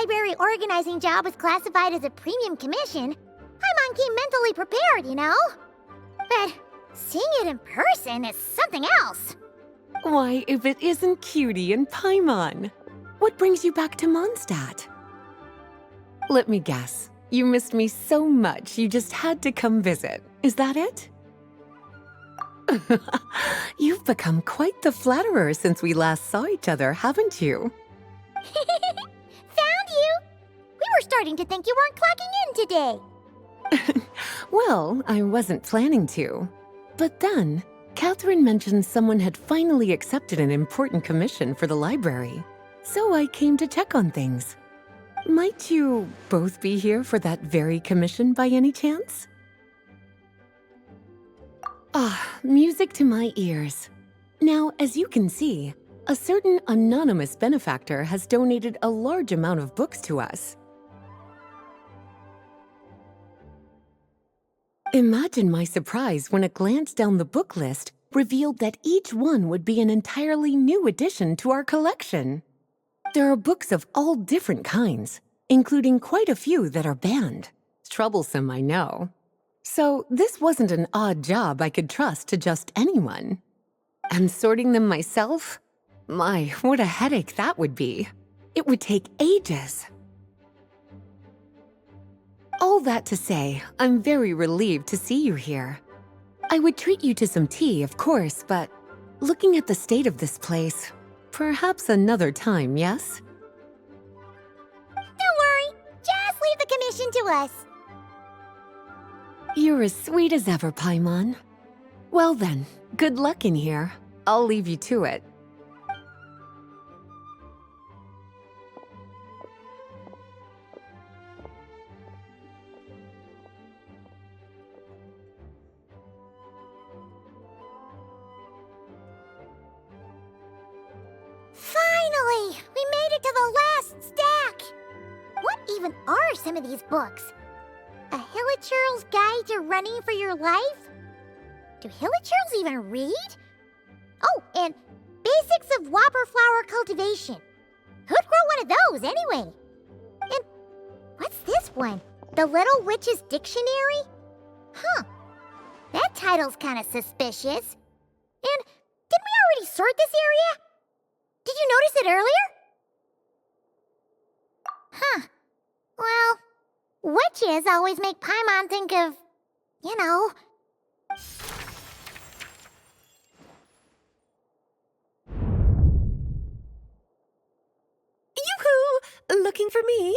library organizing job was classified as a premium commission, Paimon came mentally prepared, you know? But seeing it in person is something else. Why, if it isn't Cutie and Paimon? What brings you back to Mondstadt? Let me guess. You missed me so much you just had to come visit. Is that it? You've become quite the flatterer since we last saw each other, haven't you? Found you! We were starting to think you weren't clocking in today. Well, I wasn't planning to. But then, Catherine mentioned someone had finally accepted an important commission for the library. So I came to check on things. Might you both be here for that very commission by any chance? Ah, music to my ears. Now, as you can see, a certain anonymous benefactor has donated a large amount of books to us. Imagine my surprise when a glance down the book list revealed that each one would be an entirely new addition to our collection. There are books of all different kinds, including quite a few that are banned. Troublesome, I know. So this wasn't an odd job I could trust to just anyone. And sorting them myself? My, what a headache that would be. It would take ages. All that to say, I'm very relieved to see you here. I would treat you to some tea, of course, but looking at the state of this place, perhaps another time, yes? Don't worry, just leave the commission to us. You're as sweet as ever, Paimon. Well then, good luck in here. I'll leave you to it. Finally! We made it to the last stack! What even are some of these books? A Hilichurl's Guide to Running for Your Life? Do Hilichurls even read? Oh, and Basics of Whopper Flower Cultivation. Who'd grow one of those, anyway? And what's this one? The Little Witch's Dictionary? Huh. That title's kind of suspicious. And didn't we already sort this area? Did you notice it earlier? Huh. Well, witches always make Paimon think of, you know. Yoo-hoo! Looking for me?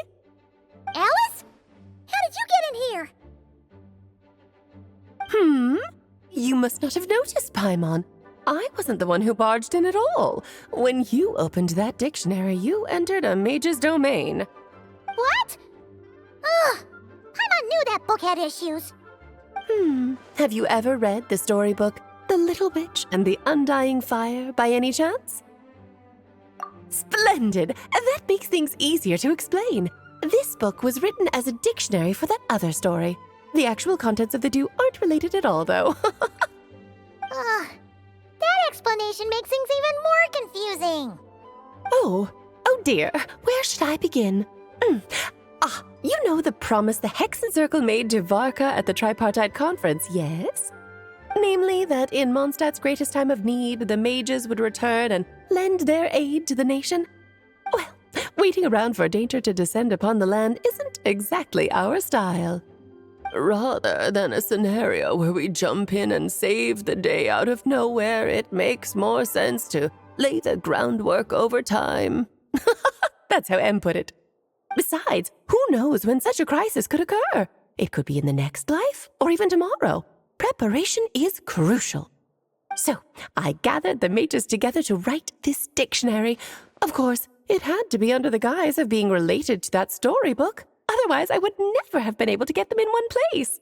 Alice? How did you get in here? You must not have noticed, Paimon. I wasn't the one who barged in at all. When you opened that dictionary, you entered a mage's domain. What? Ugh! Paimon knew that book had issues. Have you ever read the storybook, The Little Witch and the Undying Fire, by any chance? Splendid! That makes things easier to explain. This book was written as a dictionary for that other story. The actual contents of the two aren't related at all, though. Ugh. That explanation makes things even more confusing. Oh dear. Where should I begin? You know the promise the Hexen Circle made to Varka at the Tripartite Conference, yes? Namely, that in Mondstadt's greatest time of need, the mages would return and lend their aid to the nation? Well, waiting around for danger to descend upon the land isn't exactly our style. Rather than a scenario where we jump in and save the day out of nowhere, it makes more sense to lay the groundwork over time. That's how Em put it. Besides, who knows when such a crisis could occur? It could be in the next life, or even tomorrow. Preparation is crucial. So, I gathered the mages together to write this dictionary. Of course, it had to be under the guise of being related to that storybook. Otherwise, I would never have been able to get them in one place.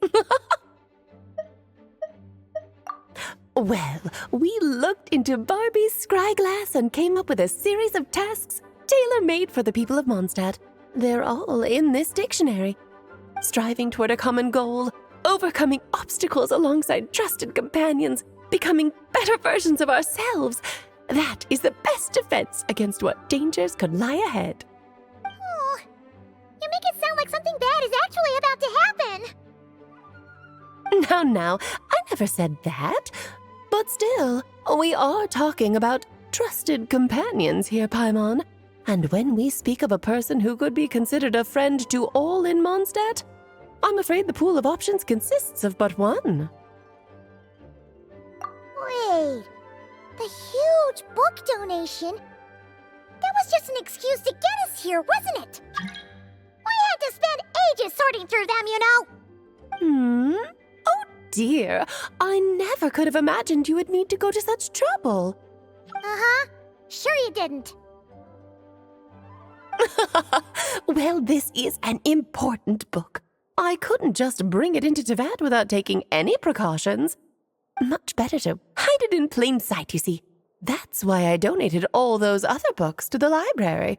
Well, we looked into Barbie's scryglass and came up with a series of tasks tailor-made for the people of Mondstadt. They're all in this dictionary. Striving toward a common goal, overcoming obstacles alongside trusted companions, becoming better versions of ourselves. That is the best defense against what dangers could lie ahead. Oh, like something bad is actually about to happen. Now, I never said that. But still, we are talking about trusted companions here, Paimon. And when we speak of a person who could be considered a friend to all in Mondstadt, I'm afraid the pool of options consists of but one. Wait, the huge book donation? That was just an excuse to get us here, wasn't it? We had to spend ages sorting through them, you know. Oh dear, I never could have imagined you would need to go to such trouble. Uh-huh. Sure you didn't. Well, this is an important book. I couldn't just bring it into Teyvat without taking any precautions. Much better to hide it in plain sight, you see. That's why I donated all those other books to the library.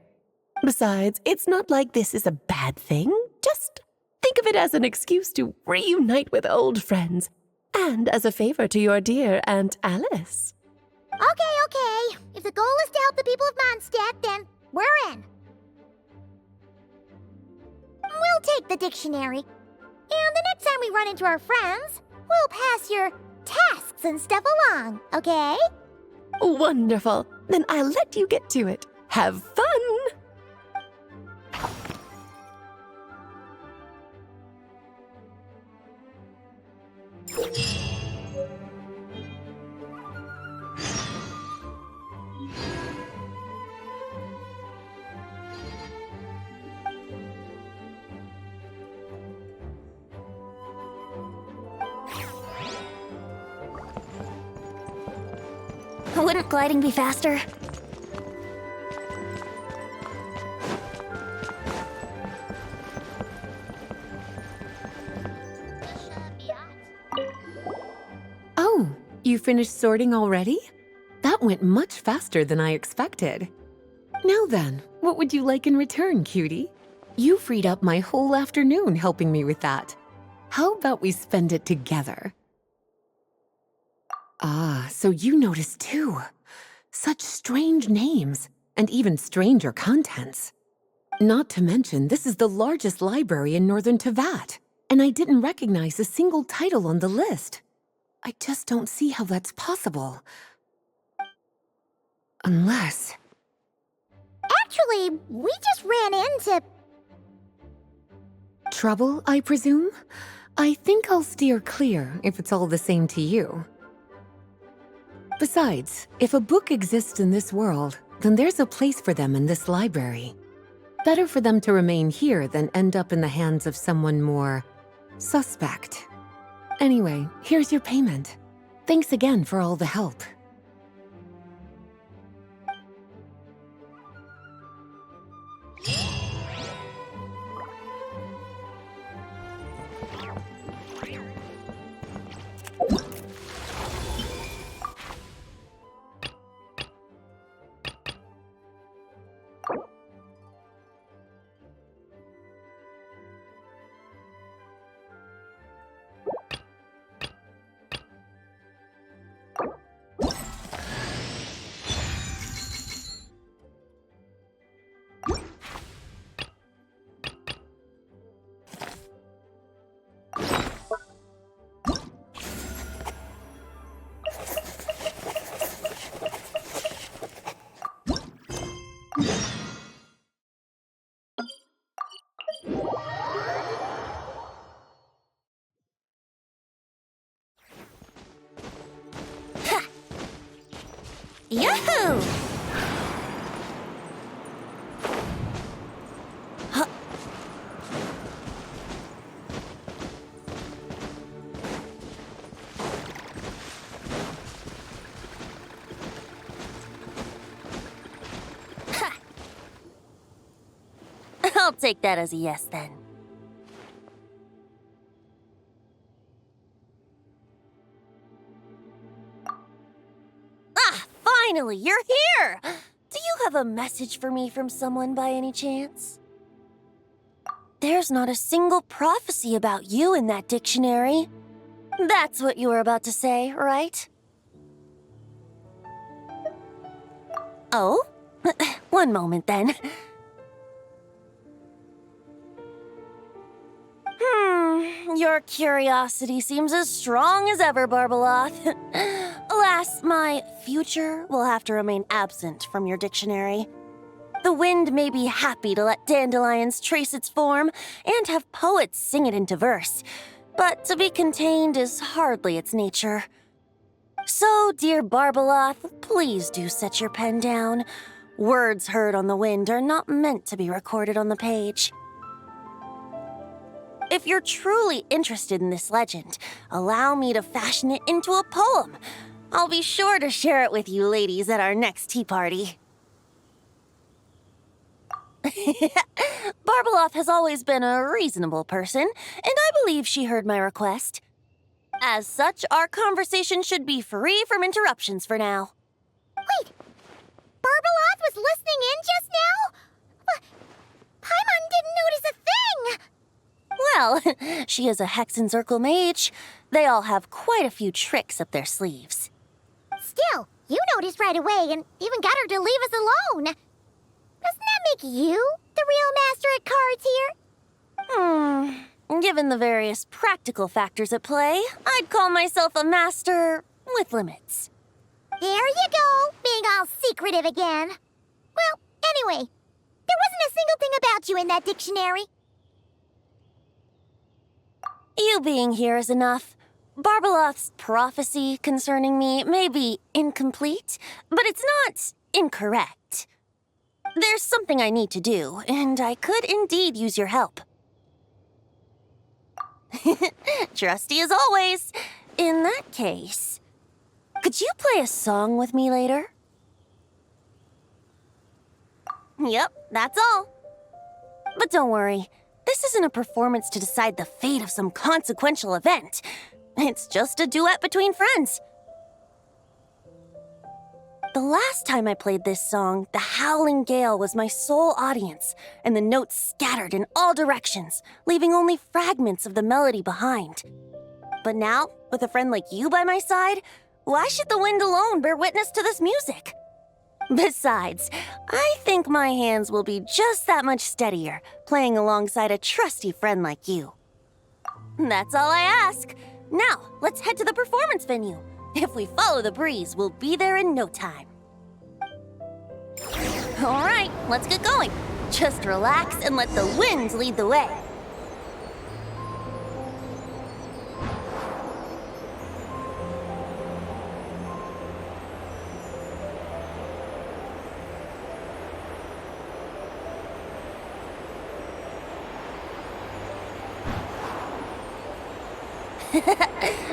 Besides, it's not like this is a bad thing. Just think of it as an excuse to reunite with old friends. And as a favor to your dear Aunt Alice. Okay. If the goal is to help the people of Mondstadt, then we're in. We'll take the dictionary. And the next time we run into our friends, we'll pass your tasks and stuff along, okay? Wonderful. Then I'll let you get to it. Have fun! Wouldn't gliding be faster? Oh, you finished sorting already? That went much faster than I expected. Now then, what would you like in return, cutie? You freed up my whole afternoon helping me with that. How about we spend it together? Ah, so you noticed too. Such strange names, and even stranger contents. Not to mention, this is the largest library in Northern Teyvat, and I didn't recognize a single title on the list. I just don't see how that's possible. Unless... Actually, we just ran into... Trouble, I presume? I think I'll steer clear if it's all the same to you. Besides, if a book exists in this world, then there's a place for them in this library. Better for them to remain here than end up in the hands of someone more suspect. Anyway, here's your payment. Thanks again for all the help. Yahoo! I'll take that as a yes, then. Ah, finally, you're here! Do you have a message for me from someone by any chance? There's not a single prophecy about you in that dictionary. That's what you were about to say, right? Oh? One moment, then. Your curiosity seems as strong as ever, Barbeloth. Alas, my future will have to remain absent from your dictionary. The wind may be happy to let dandelions trace its form and have poets sing it into verse, but to be contained is hardly its nature. So, dear Barbeloth, please do set your pen down. Words heard on the wind are not meant to be recorded on the page. If you're truly interested in this legend, allow me to fashion it into a poem. I'll be sure to share it with you ladies at our next tea party. Barbeloth has always been a reasonable person, and I believe she heard my request. As such, our conversation should be free from interruptions for now. Wait, Barbeloth was listening in just now? Paimon didn't notice a thing! Well, she is a Hexenzirkel mage. They all have quite a few tricks up their sleeves. Still, you noticed right away and even got her to leave us alone. Doesn't that make you the real master at cards here? Given the various practical factors at play, I'd call myself a master with limits. There you go, being all secretive again. Well, anyway, there wasn't a single thing about you in that dictionary. You being here is enough. Barbeloth's prophecy concerning me may be incomplete, but it's not incorrect. There's something I need to do, and I could indeed use your help. Trusty as always. In that case, could you play a song with me later? Yep, that's all. But don't worry, this isn't a performance to decide the fate of some consequential event. It's just a duet between friends. The last time I played this song, the howling gale was my sole audience, and the notes scattered in all directions, leaving only fragments of the melody behind. But now, with a friend like you by my side, why should the wind alone bear witness to this music? Besides, I think my hands will be just that much steadier, playing alongside a trusty friend like you. That's all I ask. Now, let's head to the performance venue. If we follow the breeze, we'll be there in no time. All right, let's get going. Just relax and let the wind lead the way.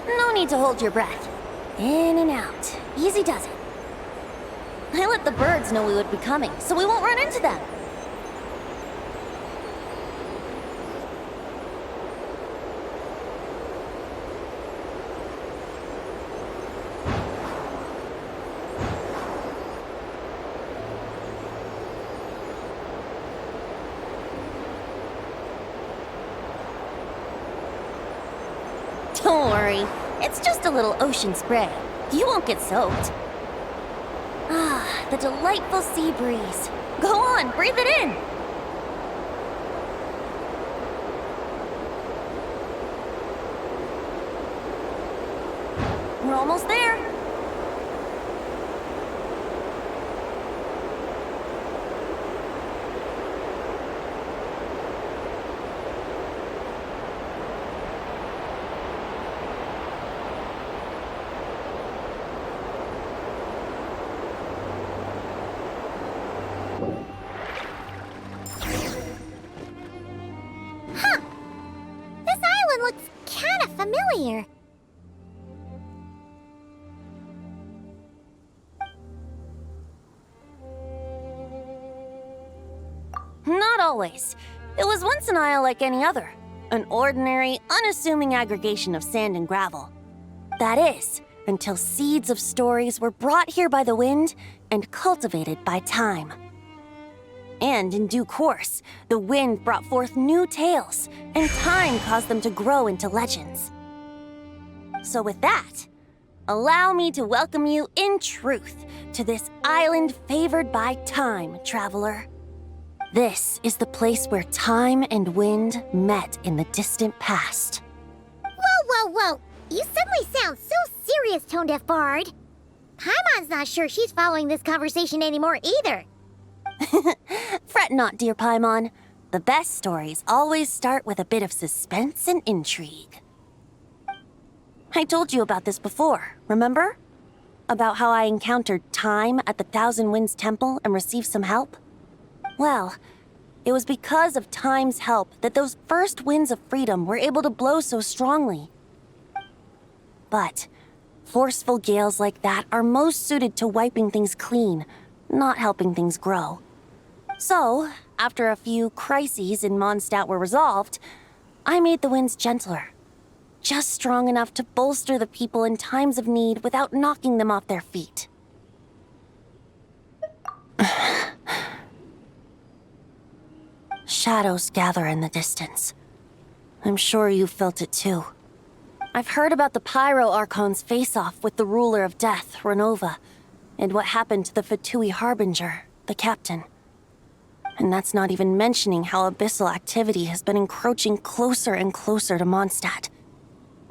No need to hold your breath. In and out. Easy does it. I let the birds know we would be coming, so we won't run into them. Don't worry. It's just a little ocean spray. You won't get soaked. Ah, the delightful sea breeze. Go on, breathe it in. We're almost there. Looks kinda familiar. Not always. It was once an isle like any other. An ordinary, unassuming aggregation of sand and gravel. That is, until seeds of stories were brought here by the wind and cultivated by time. And in due course, the wind brought forth new tales, and time caused them to grow into legends. So with that, allow me to welcome you in truth to this island favored by time, traveler. This is the place where time and wind met in the distant past. Whoa! You suddenly sound so serious, Tone Deaf Bard. Paimon's not sure she's following this conversation anymore either. Fret not, dear Paimon. The best stories always start with a bit of suspense and intrigue. I told you about this before, remember? About how I encountered Time at the Thousand Winds Temple and received some help? Well, it was because of Time's help that those first winds of freedom were able to blow so strongly. But forceful gales like that are most suited to wiping things clean, not helping things grow. So, after a few crises in Mondstadt were resolved, I made the winds gentler. Just strong enough to bolster the people in times of need without knocking them off their feet. Shadows gather in the distance. I'm sure you felt it too. I've heard about the Pyro Archon's face-off with the ruler of death, Renova, and what happened to the Fatui Harbinger, the captain. And that's not even mentioning how abyssal activity has been encroaching closer and closer to Mondstadt.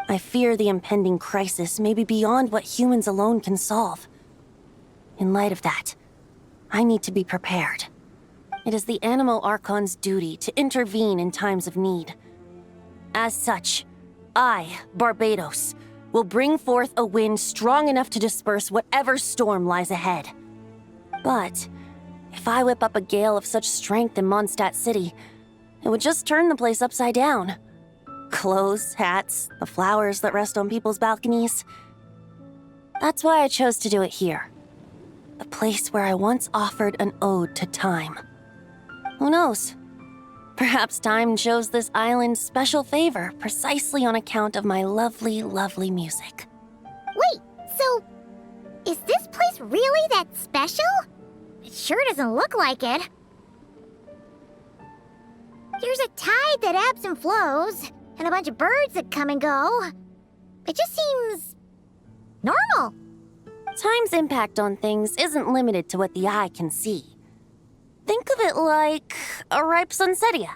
I fear the impending crisis may be beyond what humans alone can solve. In light of that, I need to be prepared. It is the Animal Archon's duty to intervene in times of need. As such, I, Barbados, will bring forth a wind strong enough to disperse whatever storm lies ahead. But if I whip up a gale of such strength in Mondstadt City, it would just turn the place upside down. Clothes, hats, the flowers that rest on people's balconies. That's why I chose to do it here. A place where I once offered an ode to time. Who knows? Perhaps time shows this island special favor precisely on account of my lovely, lovely music. Wait, so is this place really that special? It sure doesn't look like it. There's a tide that ebbs and flows, and a bunch of birds that come and go. It just seems normal. Time's impact on things isn't limited to what the eye can see. Think of it like a ripe sunsetia.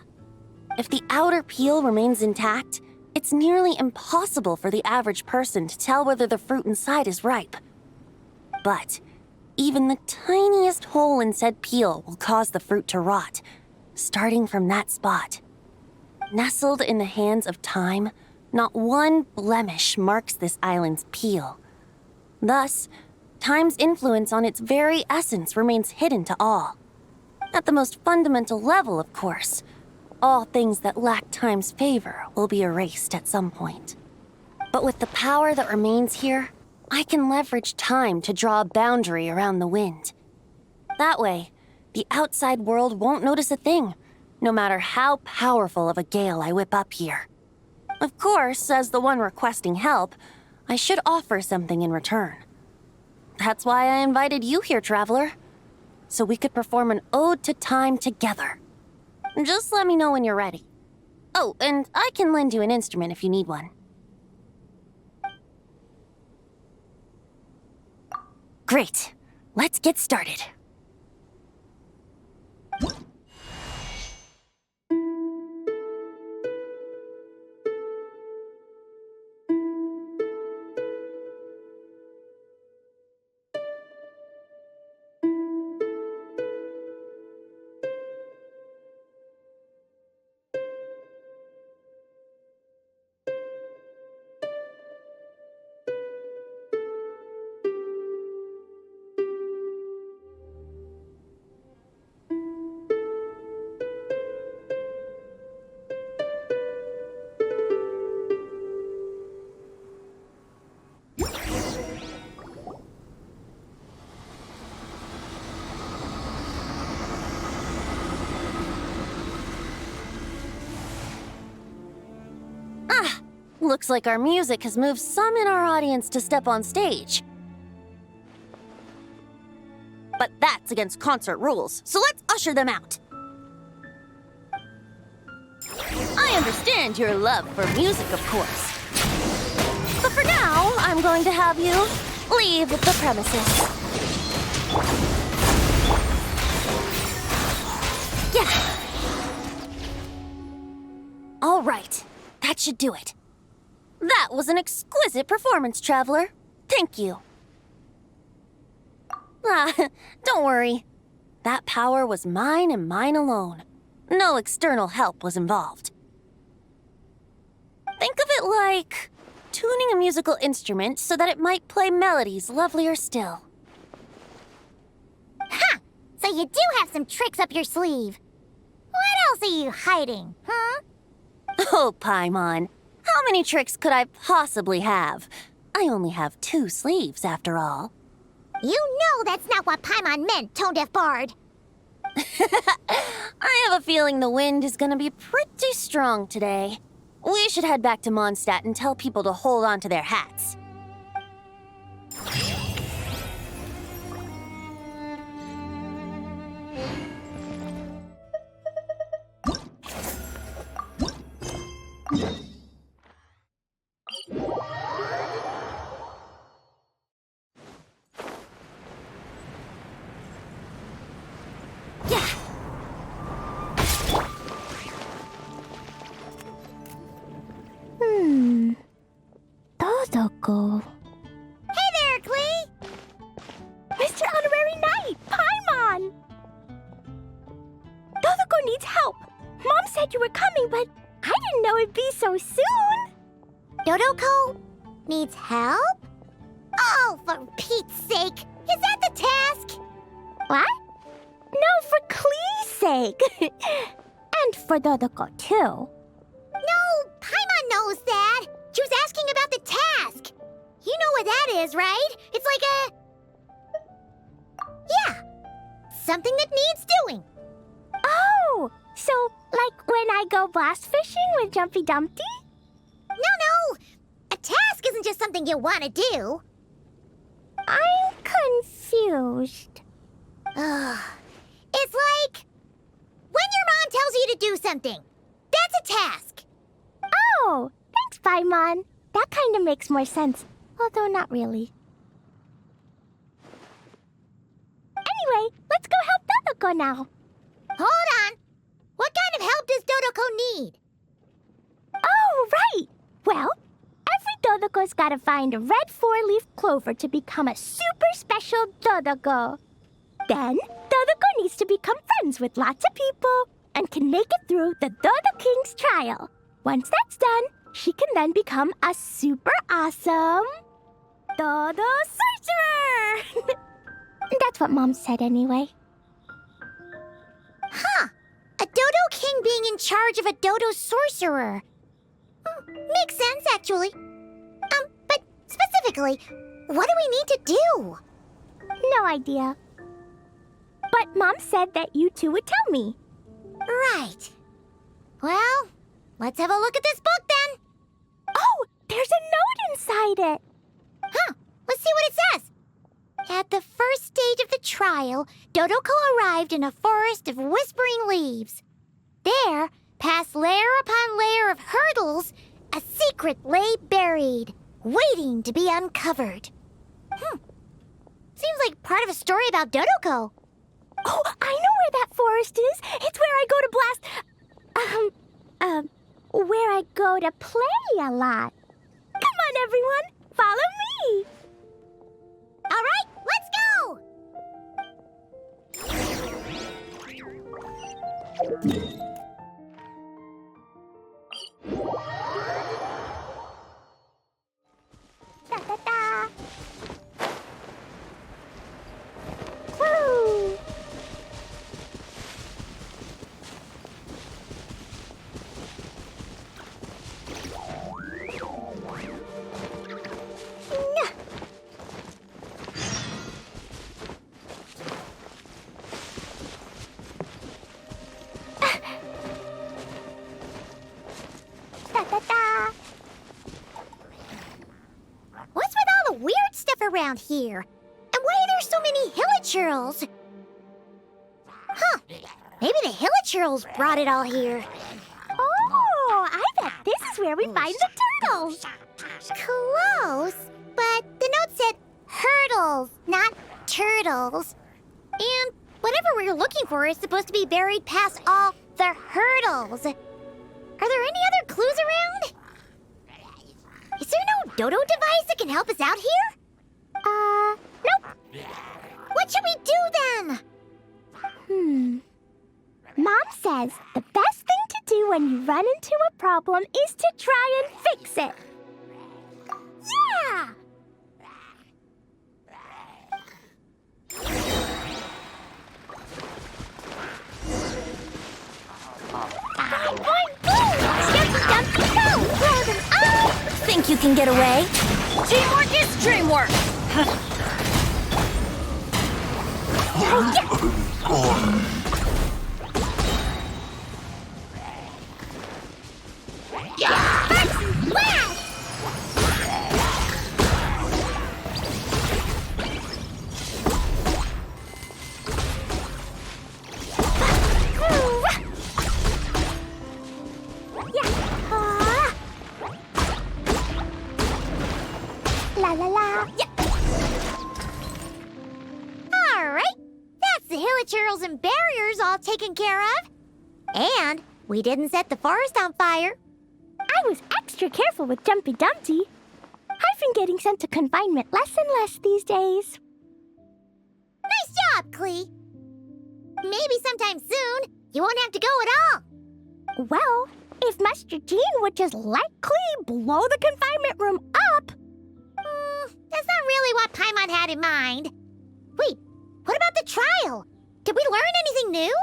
If the outer peel remains intact, it's nearly impossible for the average person to tell whether the fruit inside is ripe. But even the tiniest hole in said peel will cause the fruit to rot, starting from that spot. Nestled in the hands of time, not one blemish marks this island's peel. Thus, time's influence on its very essence remains hidden to all. At the most fundamental level, of course, all things that lack time's favor will be erased at some point. But with the power that remains here, I can leverage time to draw a boundary around the wind. That way, the outside world won't notice a thing, no matter how powerful of a gale I whip up here. Of course, as the one requesting help, I should offer something in return. That's why I invited you here, traveler. So we could perform an ode to time together. Just let me know when you're ready. Oh, and I can lend you an instrument if you need one. Great. Let's get started. Looks like our music has moved some in our audience to step on stage. But that's against concert rules, so let's usher them out. I understand your love for music, of course. But for now, I'm going to have you leave the premises. Yeah. All right, that should do it. That was an exquisite performance, Traveler. Thank you. Don't worry. That power was mine and mine alone. No external help was involved. Think of it like tuning a musical instrument so that it might play melodies lovelier still. Ha! So you do have some tricks up your sleeve. What else are you hiding, huh? Oh, Paimon. How many tricks could I possibly have? I only have 2 sleeves, after all. You know that's not what Paimon meant, Tone-Deaf Bard. I have a feeling the wind is gonna be pretty strong today. We should head back to Mondstadt and tell people to hold on to their hats. Dodoko. Hey there, Klee! Mr. Honorary Knight, Paimon! Dodoko needs help. Mom said you were coming, but I didn't know it'd be so soon. Dodoko needs help? Oh, for Pete's sake! Is that the task? What? No, for Klee's sake. And for Dodoko, too. No, Paimon knows that. She was asking about the task. You know what that is, right? It's like yeah, something that needs doing. Oh, so like when I go blast fishing with Jumpy Dumpty? No. A task isn't just something you want to do. I'm confused. Ugh. It's like when your mom tells you to do something. That's a task. Oh, thanks, Paimon. That kind of makes more sense, although not really. Anyway, let's go help Dodoko now. Hold on. What kind of help does Dodoko need? Oh, right. Well, every Dodoko's gotta find a red 4-leaf clover to become a super special Dodoko. Then, Dodoko needs to become friends with lots of people and can make it through the Dodo King's trial. Once that's done, she can then become a super awesome Dodo Sorcerer! That's what Mom said anyway. Huh. A Dodo King being in charge of a Dodo Sorcerer. Makes sense, actually. But specifically, what do we need to do? No idea. But Mom said that you two would tell me. Right. Well, let's have a look at this book then. Oh, there's a note inside it. Huh. Let's see what it says. At the first stage of the trial, Dodoko arrived in a forest of whispering leaves. There, past layer upon layer of hurdles, a secret lay buried, waiting to be uncovered. Seems like part of a story about Dodoko. Oh, I know where that forest is. It's where I go to blast... where I go to play a lot. Come on, everyone. Follow me. All right, let's go! Da-da-da. Woo! Nyah. Da-da-da. What's with all the weird stuff around here? And why are there so many hilichurls? Huh. Maybe the hilichurls brought it all here. Oh, I bet this is where we find the turtles. Close, but the note said hurdles, not turtles. And whatever we're looking for is supposed to be buried past all the hurdles. Are there any other clues around? dodo device that can help us out here? Nope. What should we do then? Mom says the best thing to do when you run into a problem is to try and fix it. Yeah! Blow them up! Think you can get away? Teamwork is dreamwork! La la la. All right, that's the hilichurls and barriers all taken care of. And we didn't set the forest on fire. I was extra careful with Jumpy Dumpty. I've been getting sent to confinement less and less these days. Nice job, Clee. Maybe sometime soon you won't have to go at all. Well, if Master Jean would just let Clee blow the confinement room up. That's not really what Paimon had in mind. Wait, what about the trial? Did we learn anything new?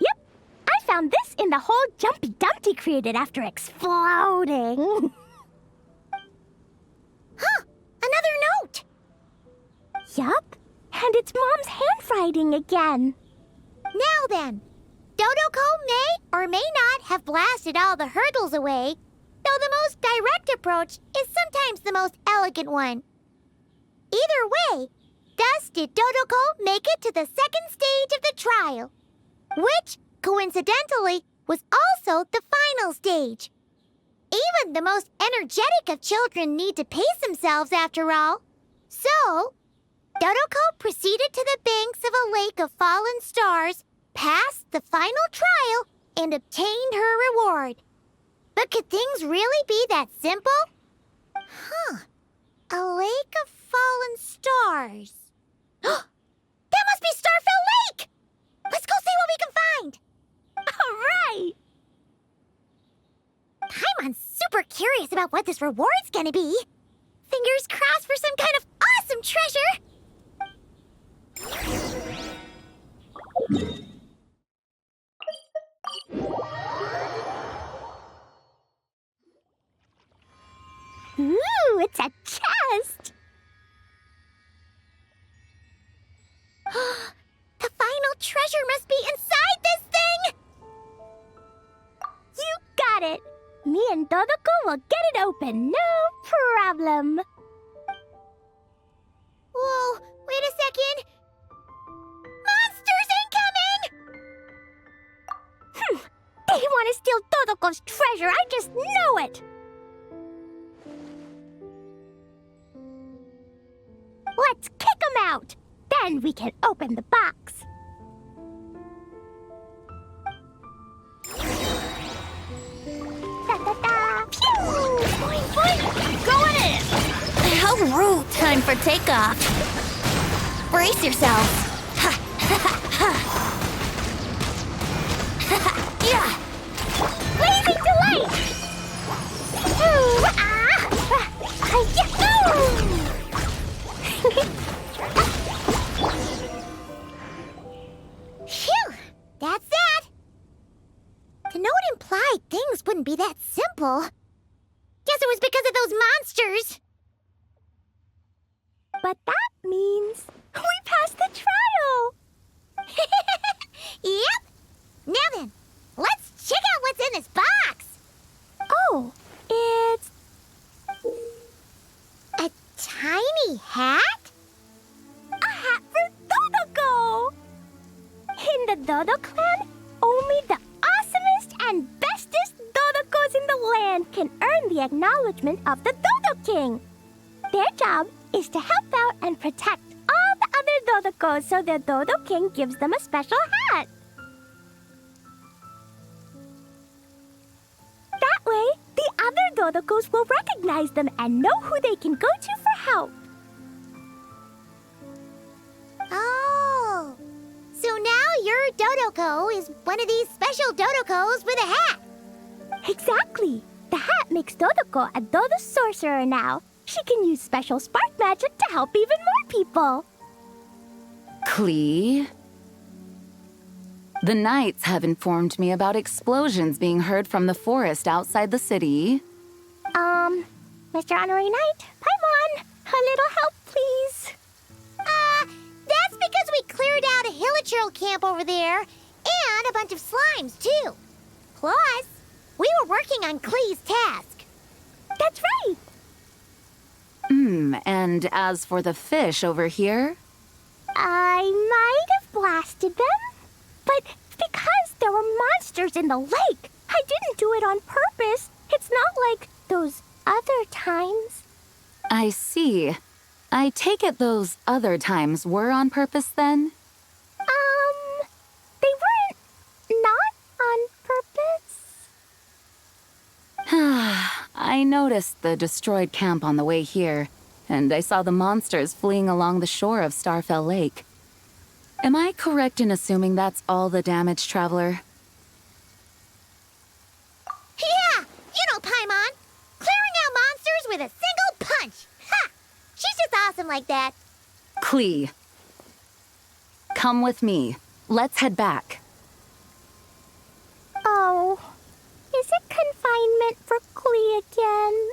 Yep, I found this in the hole Jumpy Dumpty created after exploding. Huh, another note. Yup, and it's Mom's handwriting again. Now then, Dodoko may or may not have blasted all the hurdles away, though the most direct approach is sometimes the most elegant one. Either way, thus did Dodoko make it to the second stage of the trial, which, coincidentally, was also the final stage. Even the most energetic of children need to pace themselves after all. So, Dodoko proceeded to the banks of a lake of fallen stars, passed the final trial, and obtained her reward. But could things really be that simple? Huh. A lake of fallen stars. That must be Starfell Lake! Let's go see what we can find! All right! Paimon's super curious about what this reward's gonna be. Fingers crossed for some kind of awesome treasure! Ooh, it's a chest! The final treasure must be inside this thing! You got it! Me and Dodoko will get it open, no problem. Whoa, wait a second! Monsters incoming! They want to steal Dodoko's treasure, I just know it! Let's kick them out! Then we can open the box. Da-da-da! Pew! Boing, boing! Going in! How rude! Time for takeoff. Brace yourselves. Yeah! Blazing delight! Ooh, yahoo! Phew! That's that! To know it implied things wouldn't be that simple. Guess it was because of those monsters! But that means we passed the trial! Yep! Now then, let's check out what's in this box! Oh, it's A tiny hat? a hat for Dodoko! In the Dodo clan, only the awesomest and bestest Dodokos in the land can earn the acknowledgement of the Dodo King. Their job is to help out and protect all the other Dodokos so the Dodo King gives them a special hat. That way, the other Dodocos will recognize them and know who they can go to for help. Oh. So now your Dodoco is one of these special Dodocos with a hat. Exactly. The hat makes Dodoco a Dodo sorcerer now. She can use special spark magic to help even more people. Klee? The Knights have informed me about explosions being heard from the forest outside the city. Mr. Honorary Knight, Paimon, a little help, please. That's because we cleared out a hilichurl camp over there and a bunch of slimes, too. Plus, we were working on Klee's task. That's right. And as for the fish over here? I might have blasted them, but because there were monsters in the lake. I didn't do it on purpose. It's not like those other times. I see. I take it those other times were on purpose then? They weren't not on purpose. I noticed the destroyed camp on the way here, and I saw the monsters fleeing along the shore of Starfell Lake. Am I correct in assuming that's all the damage, Traveler? Yeah, you know Paimon. Clearing out monsters with a single punch. Ha! She's just awesome like that. Klee. Come with me. Let's head back. Oh, is it confinement for Klee again?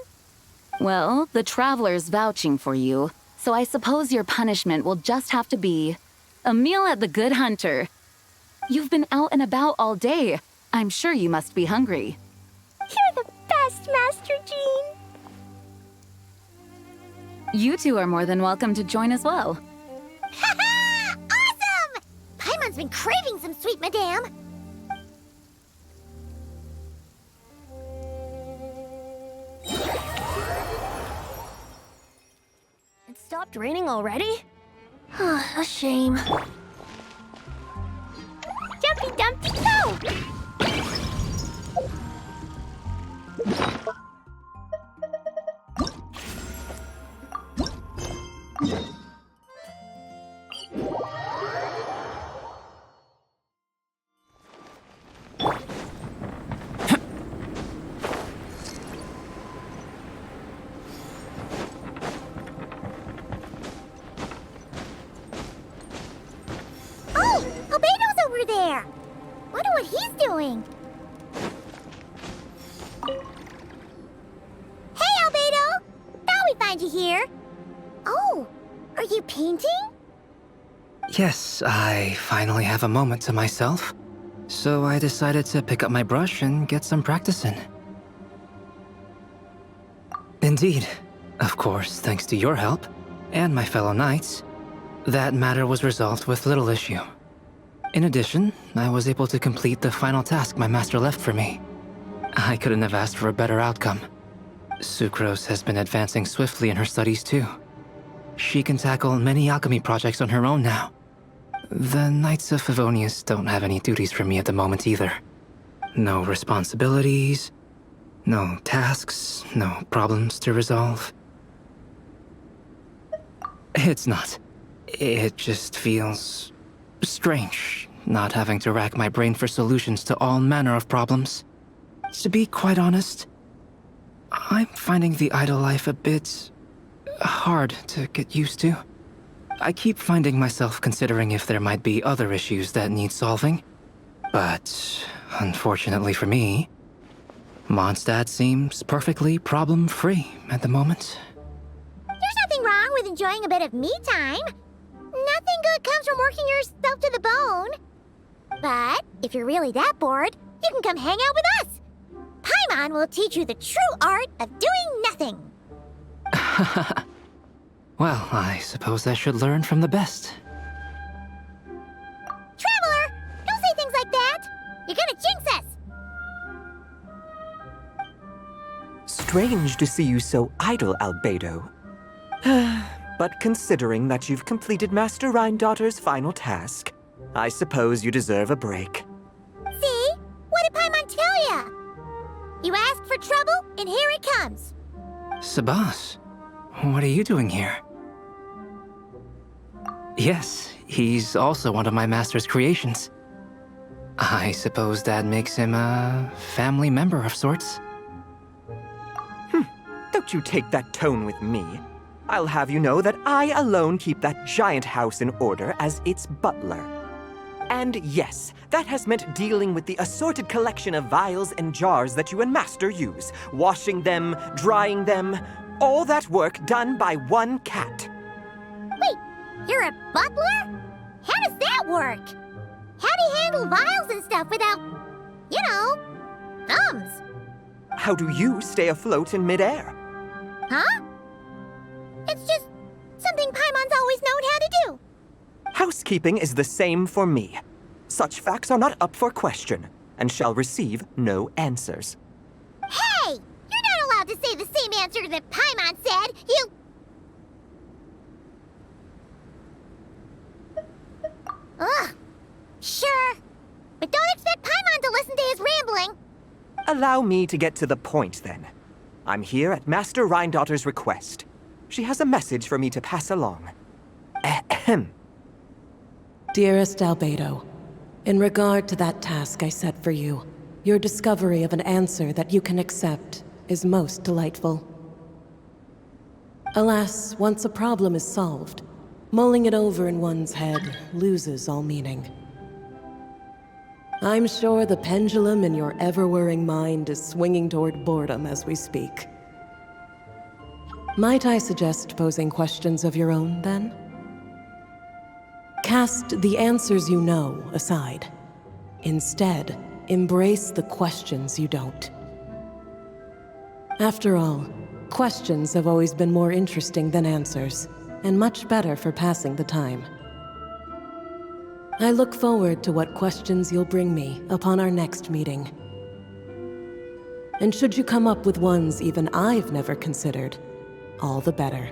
Well, the Traveler's vouching for you, so I suppose your punishment will just have to be a meal at the Good Hunter. You've been out and about all day. I'm sure you must be hungry. You're the best, Master Jean. You two are more than welcome to join as well. Ha ha! Awesome! Paimon's been craving some sweet madame. It stopped raining already? A shame. Jumpy Dumpy Go! Oh, Albedo's over there. Wonder what he's doing. Hey, Albedo! Thought we'd find you here. Oh, are you painting? Yes, I finally have a moment to myself. So I decided to pick up my brush and get some practice in. Indeed. Of course, thanks to your help, and my fellow knights, that matter was resolved with little issue. In addition, I was able to complete the final task my master left for me. I couldn't have asked for a better outcome. Sucrose has been advancing swiftly in her studies too. She can tackle many alchemy projects on her own now. The Knights of Favonius don't have any duties for me at the moment either. No responsibilities, no tasks, no problems to resolve. It's not. It just feels strange, not having to rack my brain for solutions to all manner of problems. To be quite honest, I'm finding the idle life a bit hard to get used to. I keep finding myself considering if there might be other issues that need solving. But, unfortunately for me, Mondstadt seems perfectly problem-free at the moment. There's nothing wrong with enjoying a bit of me time. Nothing good comes from working yourself to the bone. But if you're really that bored, you can come hang out with us. Paimon will teach you the true art of doing nothing. Well, I suppose I should learn from the best. Traveler, don't say things like that. You're gonna jinx us. Strange to see you so idle, Albedo. But considering that you've completed Master Rhindaughter's final task, I suppose you deserve a break. See? What did Paimon tell ya? You asked for trouble, and here it comes. Thumbs. Sabas, what are you doing here? Yes, he's also one of my master's creations. I suppose that makes him a family member of sorts. Don't you take that tone with me. I'll have you know that I alone keep that giant house in order as its butler. And yes, that has meant dealing with the assorted collection of vials and jars that you and Master use, washing them, drying them, all that work done by one cat. Wait, you're a butler? How does that work? How do you handle vials and stuff without, you know, thumbs? How do you stay afloat in midair? Huh? It's just something Paimon's always known how to do. Housekeeping is the same for me. Such facts are not up for question, and shall receive no answers. Hey! You're not allowed to say the same answer that Paimon said. You... Ugh. Sure. But don't expect Paimon to listen to his rambling. Allow me to get to the point, then. I'm here at Master Rhindaughter's request. She has a message for me to pass along. Ahem. Dearest Albedo, in regard to that task I set for you, your discovery of an answer that you can accept is most delightful. Alas, once a problem is solved, mulling it over in one's head loses all meaning. I'm sure the pendulum in your ever-whirring mind is swinging toward boredom as we speak. Might I suggest posing questions of your own, then? Cast the answers you know aside. Instead, embrace the questions you don't. After all, questions have always been more interesting than answers, and much better for passing the time. I look forward to what questions you'll bring me upon our next meeting. And should you come up with ones even I've never considered, all the better.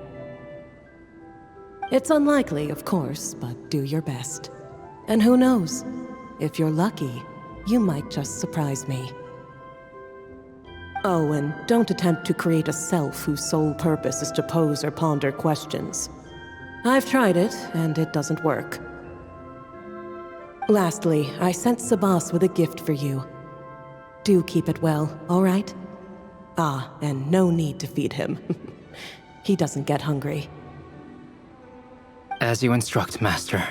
It's unlikely, of course, but do your best. And who knows? If you're lucky, you might just surprise me. Oh, and don't attempt to create a self whose sole purpose is to pose or ponder questions. I've tried it, and it doesn't work. Lastly, I sent Sabas with a gift for you. Do keep it well, all right? Ah, and no need to feed him. He doesn't get hungry. As you instruct, Master.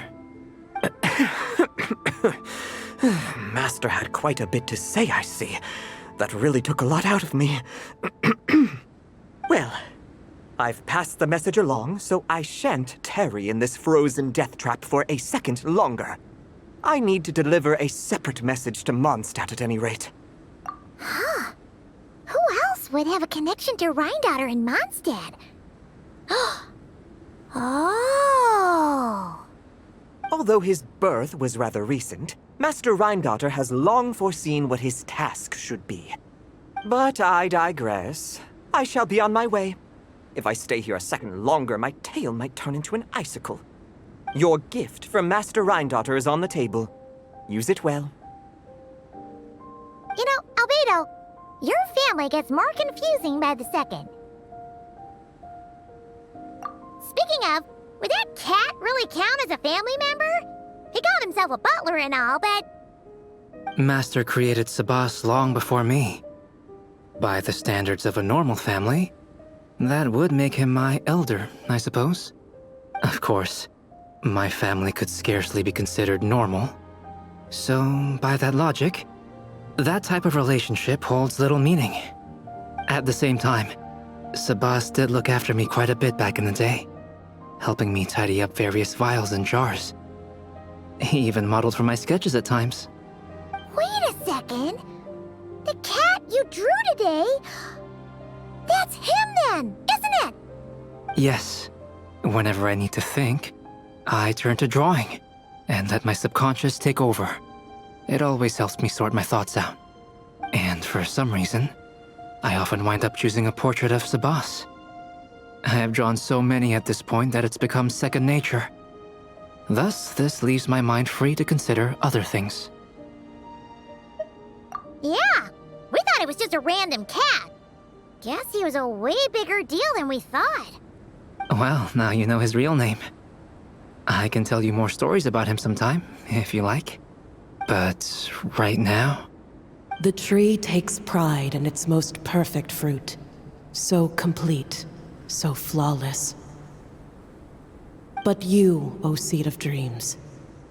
Master had quite a bit to say, I see. That really took a lot out of me. Well, I've passed the message along, so I shan't tarry in this frozen death trap for a second longer. I need to deliver a separate message to Mondstadt at any rate. Huh. Who else would have a connection to Rhindaughter in Mondstadt? Oh. Although his birth was rather recent, Master Rhindaughter has long foreseen what his task should be. But I digress. I shall be on my way. If I stay here a second longer, my tail might turn into an icicle. Your gift from Master Rhindaughter is on the table. Use it well. You know, Albedo, your family gets more confusing by the second. Speaking of, would that cat really count as a family member? He called himself a butler and all, but... Master created Sabas long before me. By the standards of a normal family, that would make him my elder, I suppose. Of course, my family could scarcely be considered normal. So, by that logic, that type of relationship holds little meaning. At the same time, Sabas did look after me quite a bit back in the day, helping me tidy up various vials and jars. He even modeled for my sketches at times. Wait a second. The cat you drew today... That's him then, isn't it? Yes. Whenever I need to think, I turn to drawing and let my subconscious take over. It always helps me sort my thoughts out. And for some reason, I often wind up choosing a portrait of Sabas. I have drawn so many at this point that it's become second nature. Thus, this leaves my mind free to consider other things. Yeah, we thought it was just a random cat. Guess he was a way bigger deal than we thought. Well, now you know his real name. I can tell you more stories about him sometime, if you like. But right now... The tree takes pride in its most perfect fruit. So complete, so flawless. But you, O Seed of Dreams,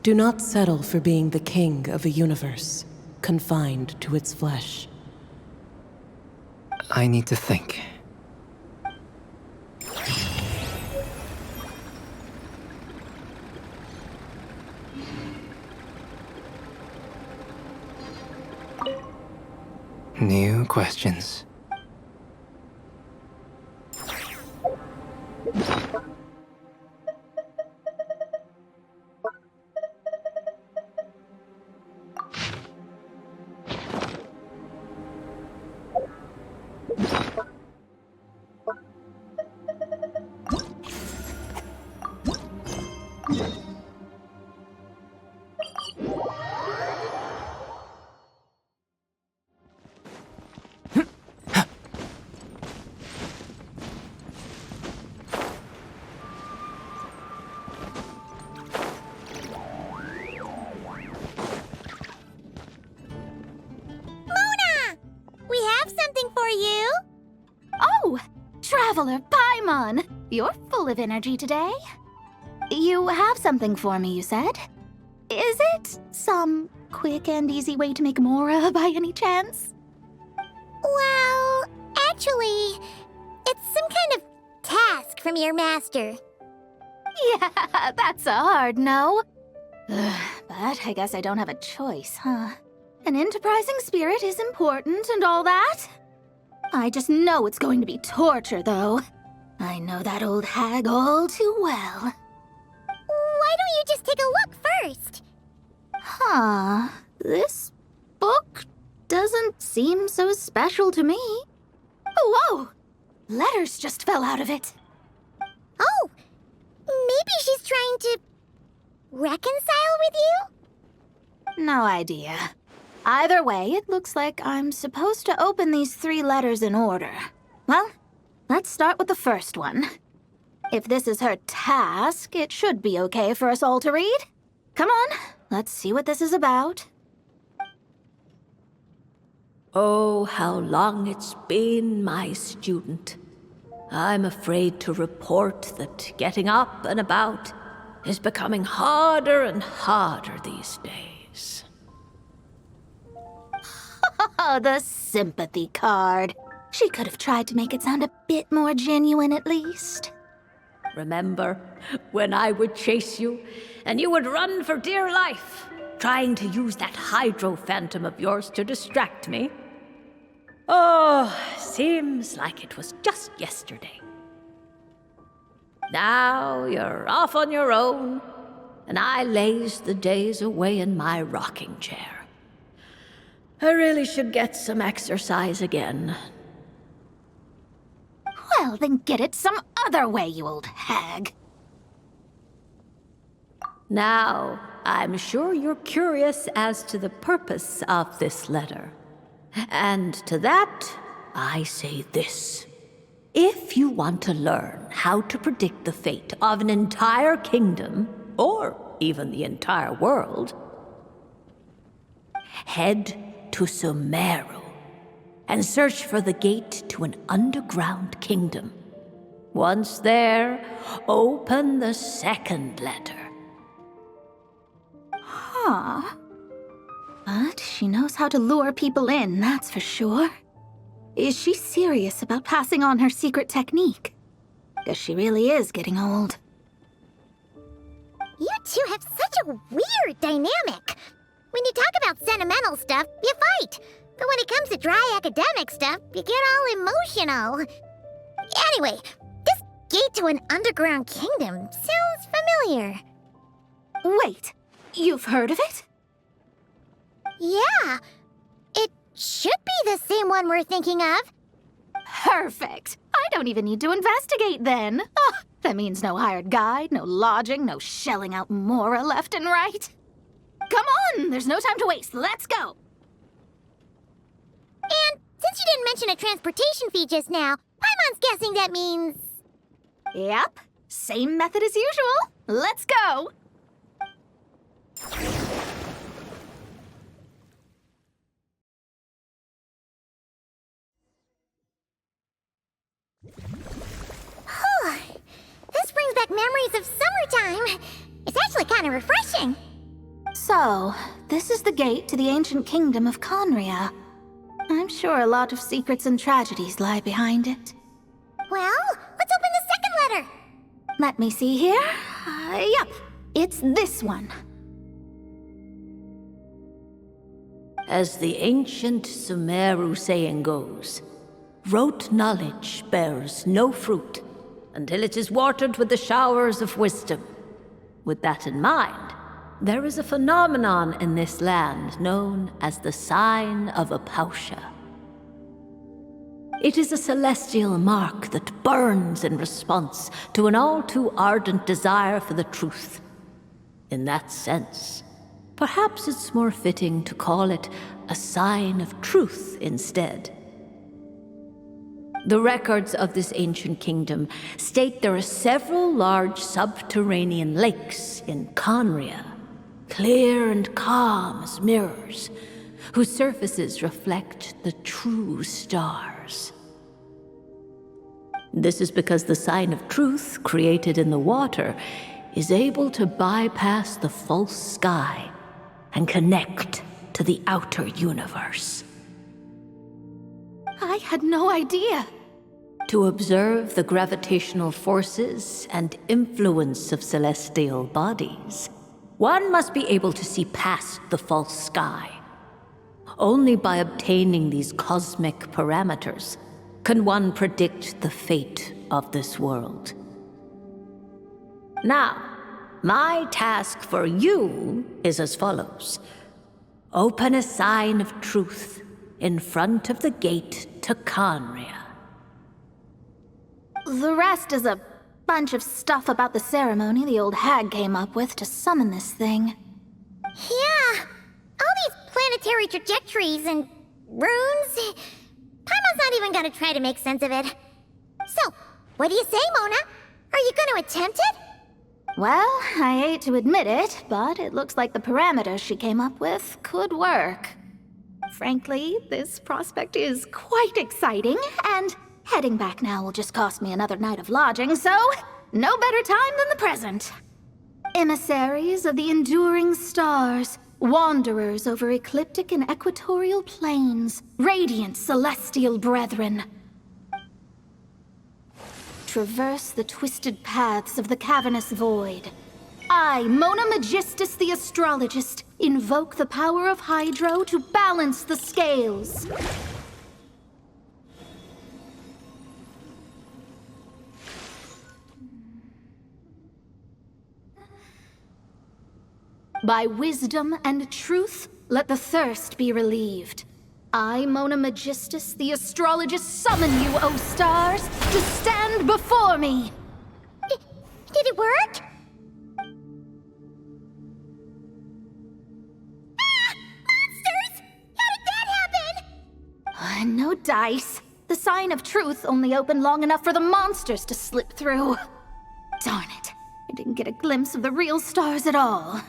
do not settle for being the king of a universe, confined to its flesh. I need to think. New questions. We have something for you. Oh, Traveler Paimon! You're full of energy today. You have something for me, you said? Is it some quick and easy way to make Mora by any chance? Well, actually, it's some kind of task from your master. Yeah, that's a hard no. But I guess I don't have a choice, huh? An enterprising spirit is important and all that. I just know it's going to be torture, though. I know that old hag all too well. Why don't you just take a look first? Huh. This book doesn't seem so special to me. Whoa! Letters just fell out of it. Oh, maybe she's trying to reconcile with you? No idea. Either way, it looks like I'm supposed to open these 3 letters in order. Well, let's start with the first one. If this is her task, it should be okay for us all to read. Come on, let's see what this is about. Oh, how long it's been, my student. I'm afraid to report that getting up and about is becoming harder and harder these days. Oh, the sympathy card. She could have tried to make it sound a bit more genuine at least. Remember when I would chase you and you would run for dear life, trying to use that hydro phantom of yours to distract me? Oh, seems like it was just yesterday. Now you're off on your own, and I laze the days away in my rocking chair. I really should get some exercise again. Well, then get it some other way, you old hag. Now, I'm sure you're curious as to the purpose of this letter. And to that, I say this. If you want to learn how to predict the fate of an entire kingdom, or even the entire world, head to Sumeru and search for the gate to an underground kingdom. Once there, open the second letter. Huh. But she knows how to lure people in, that's for sure. Is she serious about passing on her secret technique? Guess she really is getting old. You two have such a weird dynamic. When you talk about sentimental stuff, you fight. But when it comes to dry academic stuff, you get all emotional. Anyway, this gate to an underground kingdom sounds familiar. Wait, you've heard of it? Yeah, it should be the same one we're thinking of. Perfect. I don't even need to investigate then. Oh, that means no hired guide, no lodging, no shelling out Mora left and right. Come on, there's no time to waste. Let's go. And Since you didn't mention a transportation fee just now, Paimon's guessing that means... Yep, same method as usual. Let's go! This brings back memories of summertime. It's actually kind of refreshing. So, this is the gate to the ancient kingdom of Conria. I'm sure a lot of secrets and tragedies lie behind it. Well, let's open the second letter. Let me see here. Yep, it's this one. As the ancient Sumeru saying goes, rote knowledge bears no fruit until it is watered with the showers of wisdom. With that in mind, there is a phenomenon in this land known as the Sign of Apausha. It is a celestial mark that burns in response to an all too ardent desire for the truth. In that sense, perhaps it's more fitting to call it a sign of truth instead. The records of this ancient kingdom state there are several large subterranean lakes in Conria, clear and calm as mirrors, whose surfaces reflect the true stars. This is because the sign of truth created in the water is able to bypass the false sky and connect to the outer universe. I had no idea. To observe the gravitational forces and influence of celestial bodies, one must be able to see past the false sky. Only by obtaining these cosmic parameters can one predict the fate of this world. Now, my task for you is as follows. Open a sign of truth in front of the gate to Conria. The rest is a bunch of stuff about the ceremony the old hag came up with to summon this thing. Yeah, all these planetary trajectories and runes. Paimon's not even gonna try to make sense of it. So, what do you say, Mona? Are you gonna attempt it? Well, I hate to admit it, but it looks like the parameters she came up with could work. Frankly, this prospect is quite exciting, and heading back now will just cost me another night of lodging, so no better time than the present. Emissaries of the enduring stars, wanderers over ecliptic and equatorial planes, radiant celestial brethren. Traverse the twisted paths of the cavernous void. I, Mona Magistus the astrologist, invoke the power of Hydro to balance the scales. By wisdom and truth, let the thirst be relieved. I, Mona Magistus, the astrologist, summon you, O stars, to stand before me! Did it work? Ah! Monsters! How did that happen? No dice. The sign of truth only opened long enough for the monsters to slip through. Darn it. I didn't get a glimpse of the real stars at all.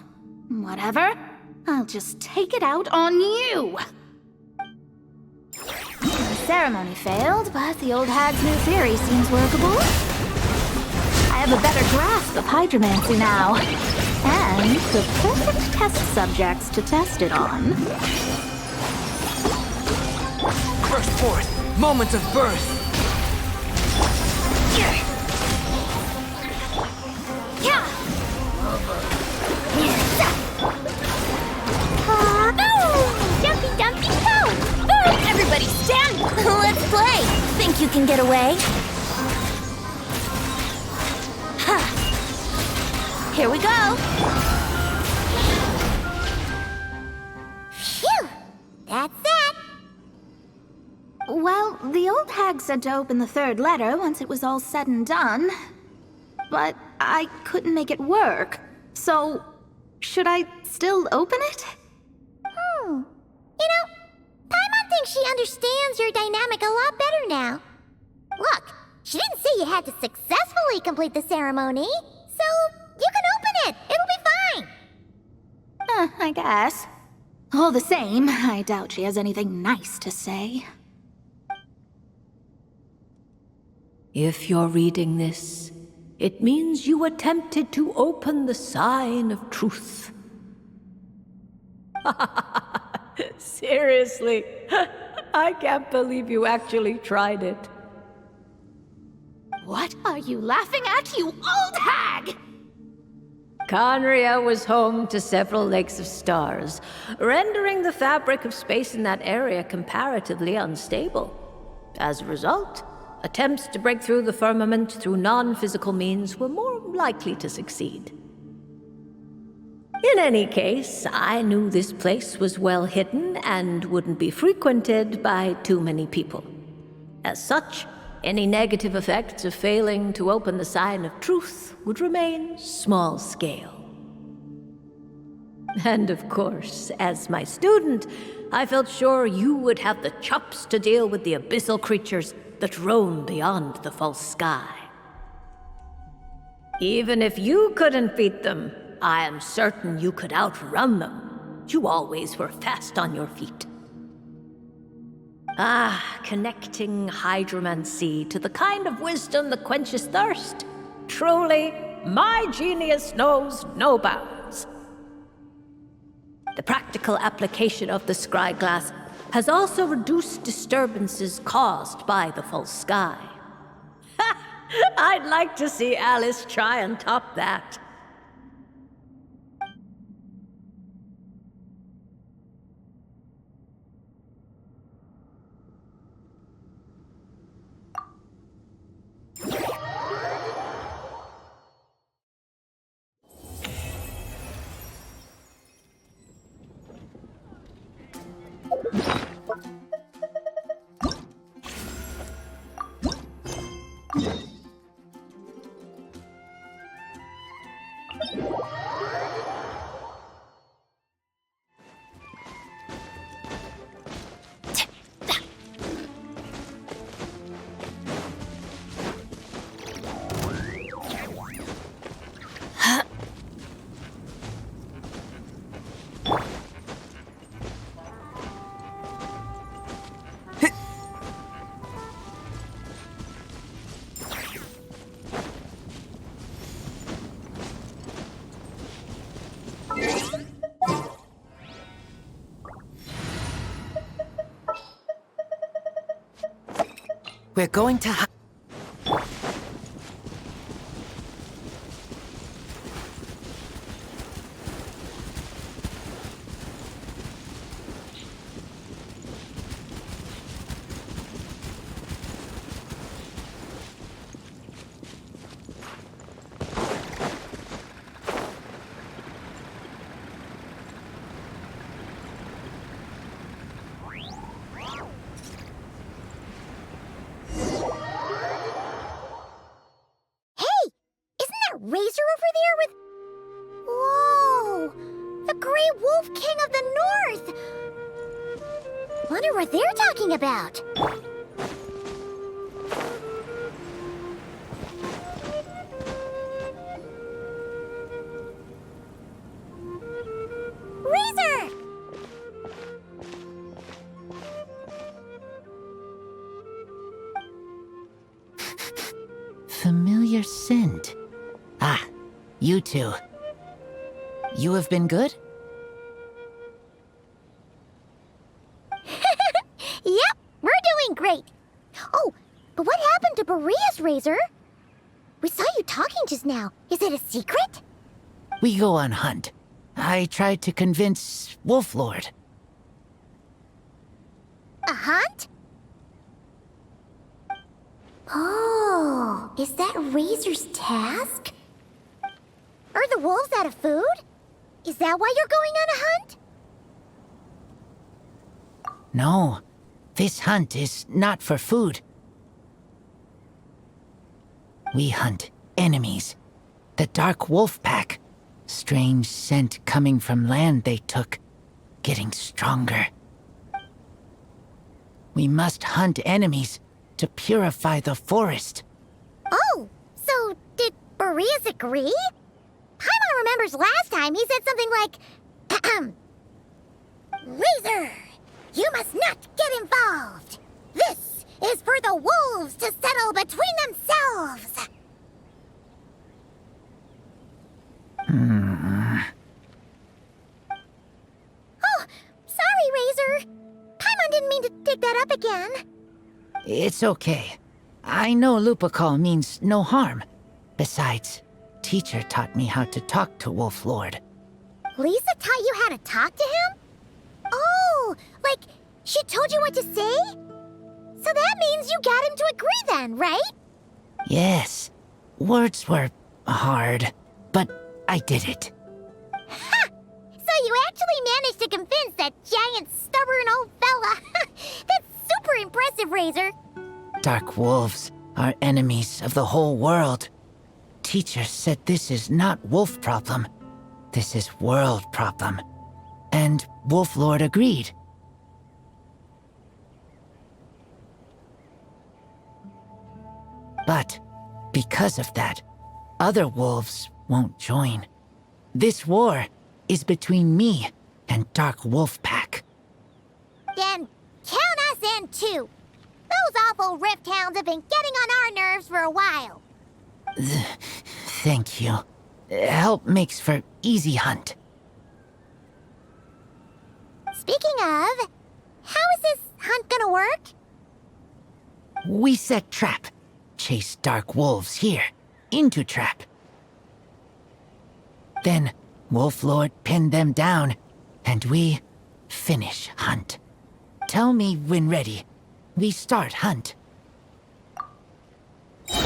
Whatever. I'll just take it out on you! The ceremony failed, but the old hag's new theory seems workable. I have a better grasp of hydromancy now. And the perfect test subjects to test it on. Burst forth! Moment of birth! Yeah! Jumpy, jumpy, go! Boom! Everybody stand! Let's play! Think you can get away? Huh. Here we go! Phew! That's that! Well, the old hag said to open the third letter once it was all said and done. But I couldn't make it work. So, should I still open it? You know, Paimon think she understands your dynamic a lot better now. Look, she didn't say you had to successfully complete the ceremony, so you can open it. It'll be fine. I guess. All the same, I doubt she has anything nice to say. If you're reading this, it means you attempted to open the sign of truth. Seriously, I can't believe you actually tried it. What are you laughing at, you old hag? Conria was home to several lakes of stars, rendering the fabric of space in that area comparatively unstable. As a result, attempts to break through the firmament through non-physical means were more likely to succeed. In any case, I knew this place was well hidden and wouldn't be frequented by too many people. As such, any negative effects of failing to open the sign of truth would remain small scale. And of course, as my student, I felt sure you would have the chops to deal with the abyssal creatures that roam beyond the false sky. Even if you couldn't beat them, I am certain you could outrun them. You always were fast on your feet. Connecting hydromancy to the kind of wisdom that quenches thirst. Truly, my genius knows no bounds. The practical application of the scryglass has also reduced disturbances caused by the false sky. I'd like to see Alice try and top that. We're going to Razor over there with... Whoa! The Grey Wolf King of the North! Wonder what they're talking about. Razor! familiar scent. Ah, you two. You have been good? Yep, we're doing great. Oh, but what happened to Berea's Razor? We saw you talking just now. Is it a secret? We go on hunt. I tried to convince Wolf Lord. A hunt? Oh, is that Razor's task? Are the wolves out of food? Is that why you're going on a hunt? No, this hunt is not for food. We hunt enemies. The Dark Wolf Pack. Strange scent coming from land they took. Getting stronger. We must hunt enemies to purify the forest. Oh, so did Boreas agree? Paimon remembers last time he said something like, Razor, you must not get involved. This is for the wolves to settle between themselves. Oh, sorry, Razor. Paimon didn't mean to dig that up again. It's okay. I know Lupacol means no harm. Besides, teacher taught me how to talk to Wolf Lord. Lisa taught you how to talk to him? Oh, like she told you what to say? So that means you got him to agree then, right? Yes. Words were hard, but I did it. Ha! So you actually managed to convince that giant, stubborn old fella. That's super impressive, Razor. Dark wolves are enemies of the whole world. Teacher said this is not wolf problem. This is world problem. And Wolf Lord agreed. But because of that, other wolves won't join. This war is between me and Dark Wolf Pack. Then count us in too. Those awful Rift Hounds have been getting on our nerves for a while. Thank you. Help makes for easy hunt. Speaking of, how is this hunt gonna work? We set trap. Chase dark wolves here, into trap. Then Wolf Lord pinned them down, and we finish hunt. Tell me when ready. We start hunt. Come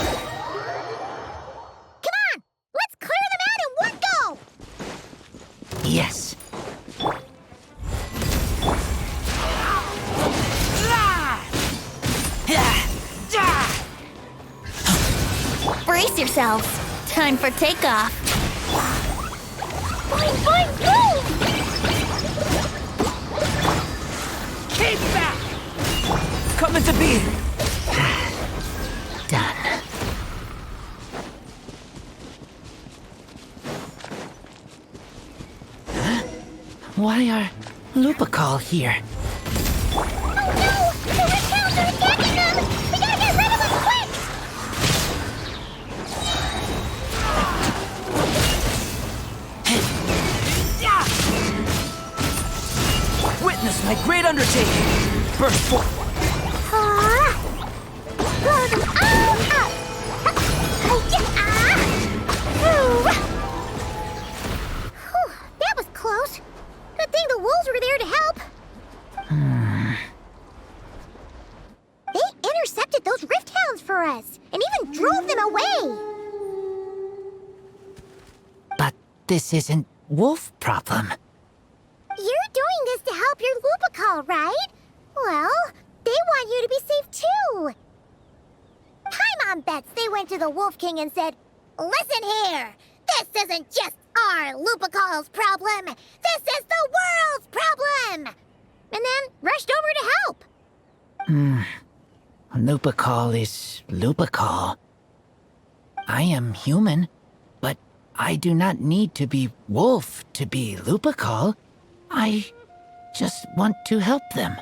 on! Let's clear them out in one go! Yes. Brace yourselves. Time for takeoff. Boing, boing, boom! Keep back! Coming to be! Done. Huh? Why are Lupacol here? Oh no! The Rift Hounds are attacking them! We gotta get rid of them quick! Witness my great undertaking! Burst forth! Blow them all up! Whew, that was close. Good thing the wolves were there to help. They intercepted those Rift Hounds for us, and even drove them away. But this isn't wolf problem. You're doing this to help your Lupacol, right? Well, they want you to be safe too. Paimon bets they went to the Wolf King and said, "Listen here, this isn't just our Lupacol's problem. This is the world's problem!" And then rushed over to help. Lupacol is Lupacol. I am human, but I do not need to be wolf to be Lupacol. I just want to help them.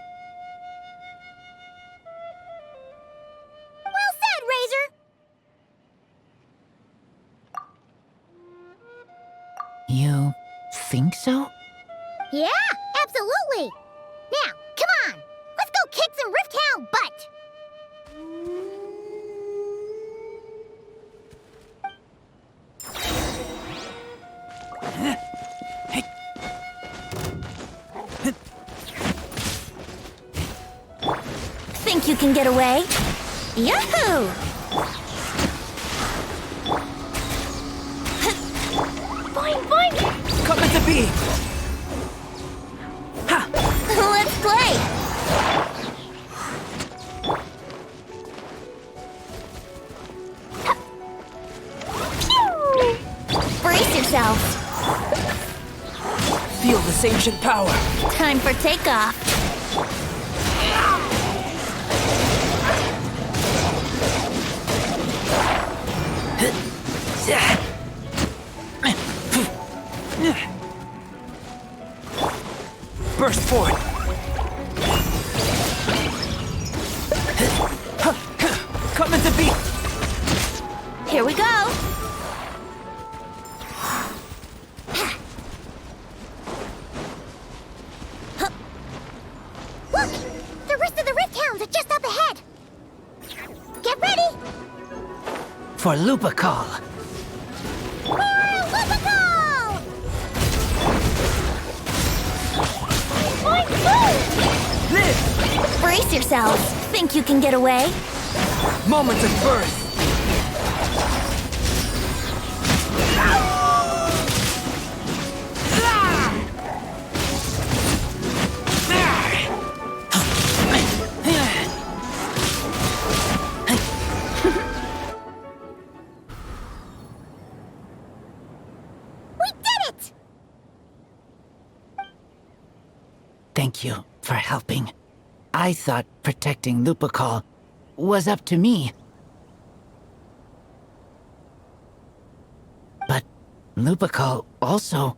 Well said, Razor. You think so? Yeah, absolutely. Now, come on. Let's go kick some Rift Hound butt. Think you can get away? Yahoo! Boing, boing. Coming to be! Ha! Let's play! Brace yourself. Feel this ancient power. Time for takeoff. Here we go! Look! The rest of the Rift Hounds are just up ahead! Get ready! For Lupacol! For Lupical! Brace yourselves. Think you can get away? Moments of birth! We did it! Thank you for helping. I thought protecting Lupacol was up to me. But Lupacol also...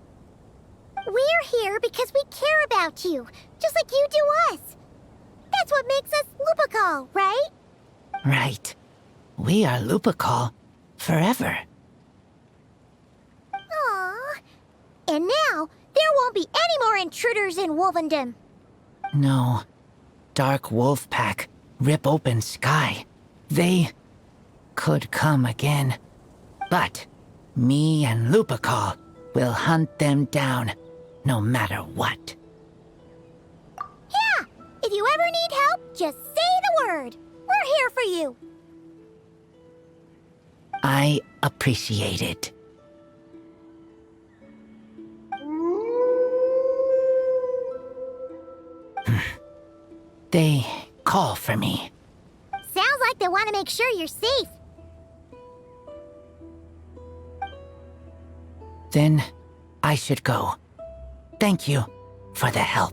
We're here because we care about you, just like you do us. That's what makes us Lupical, right? Right. We are Lupacol forever. Aww. And now, there won't be any more intruders in Wolvendom. No. Dark Wolf Pack, rip open sky. They could come again. But me and Lupacol will hunt them down, no matter what. Yeah! If you ever need help, just say the word. We're here for you. I appreciate it. They call for me. Sounds like they want to make sure you're safe. Then I should go. Thank you for the help.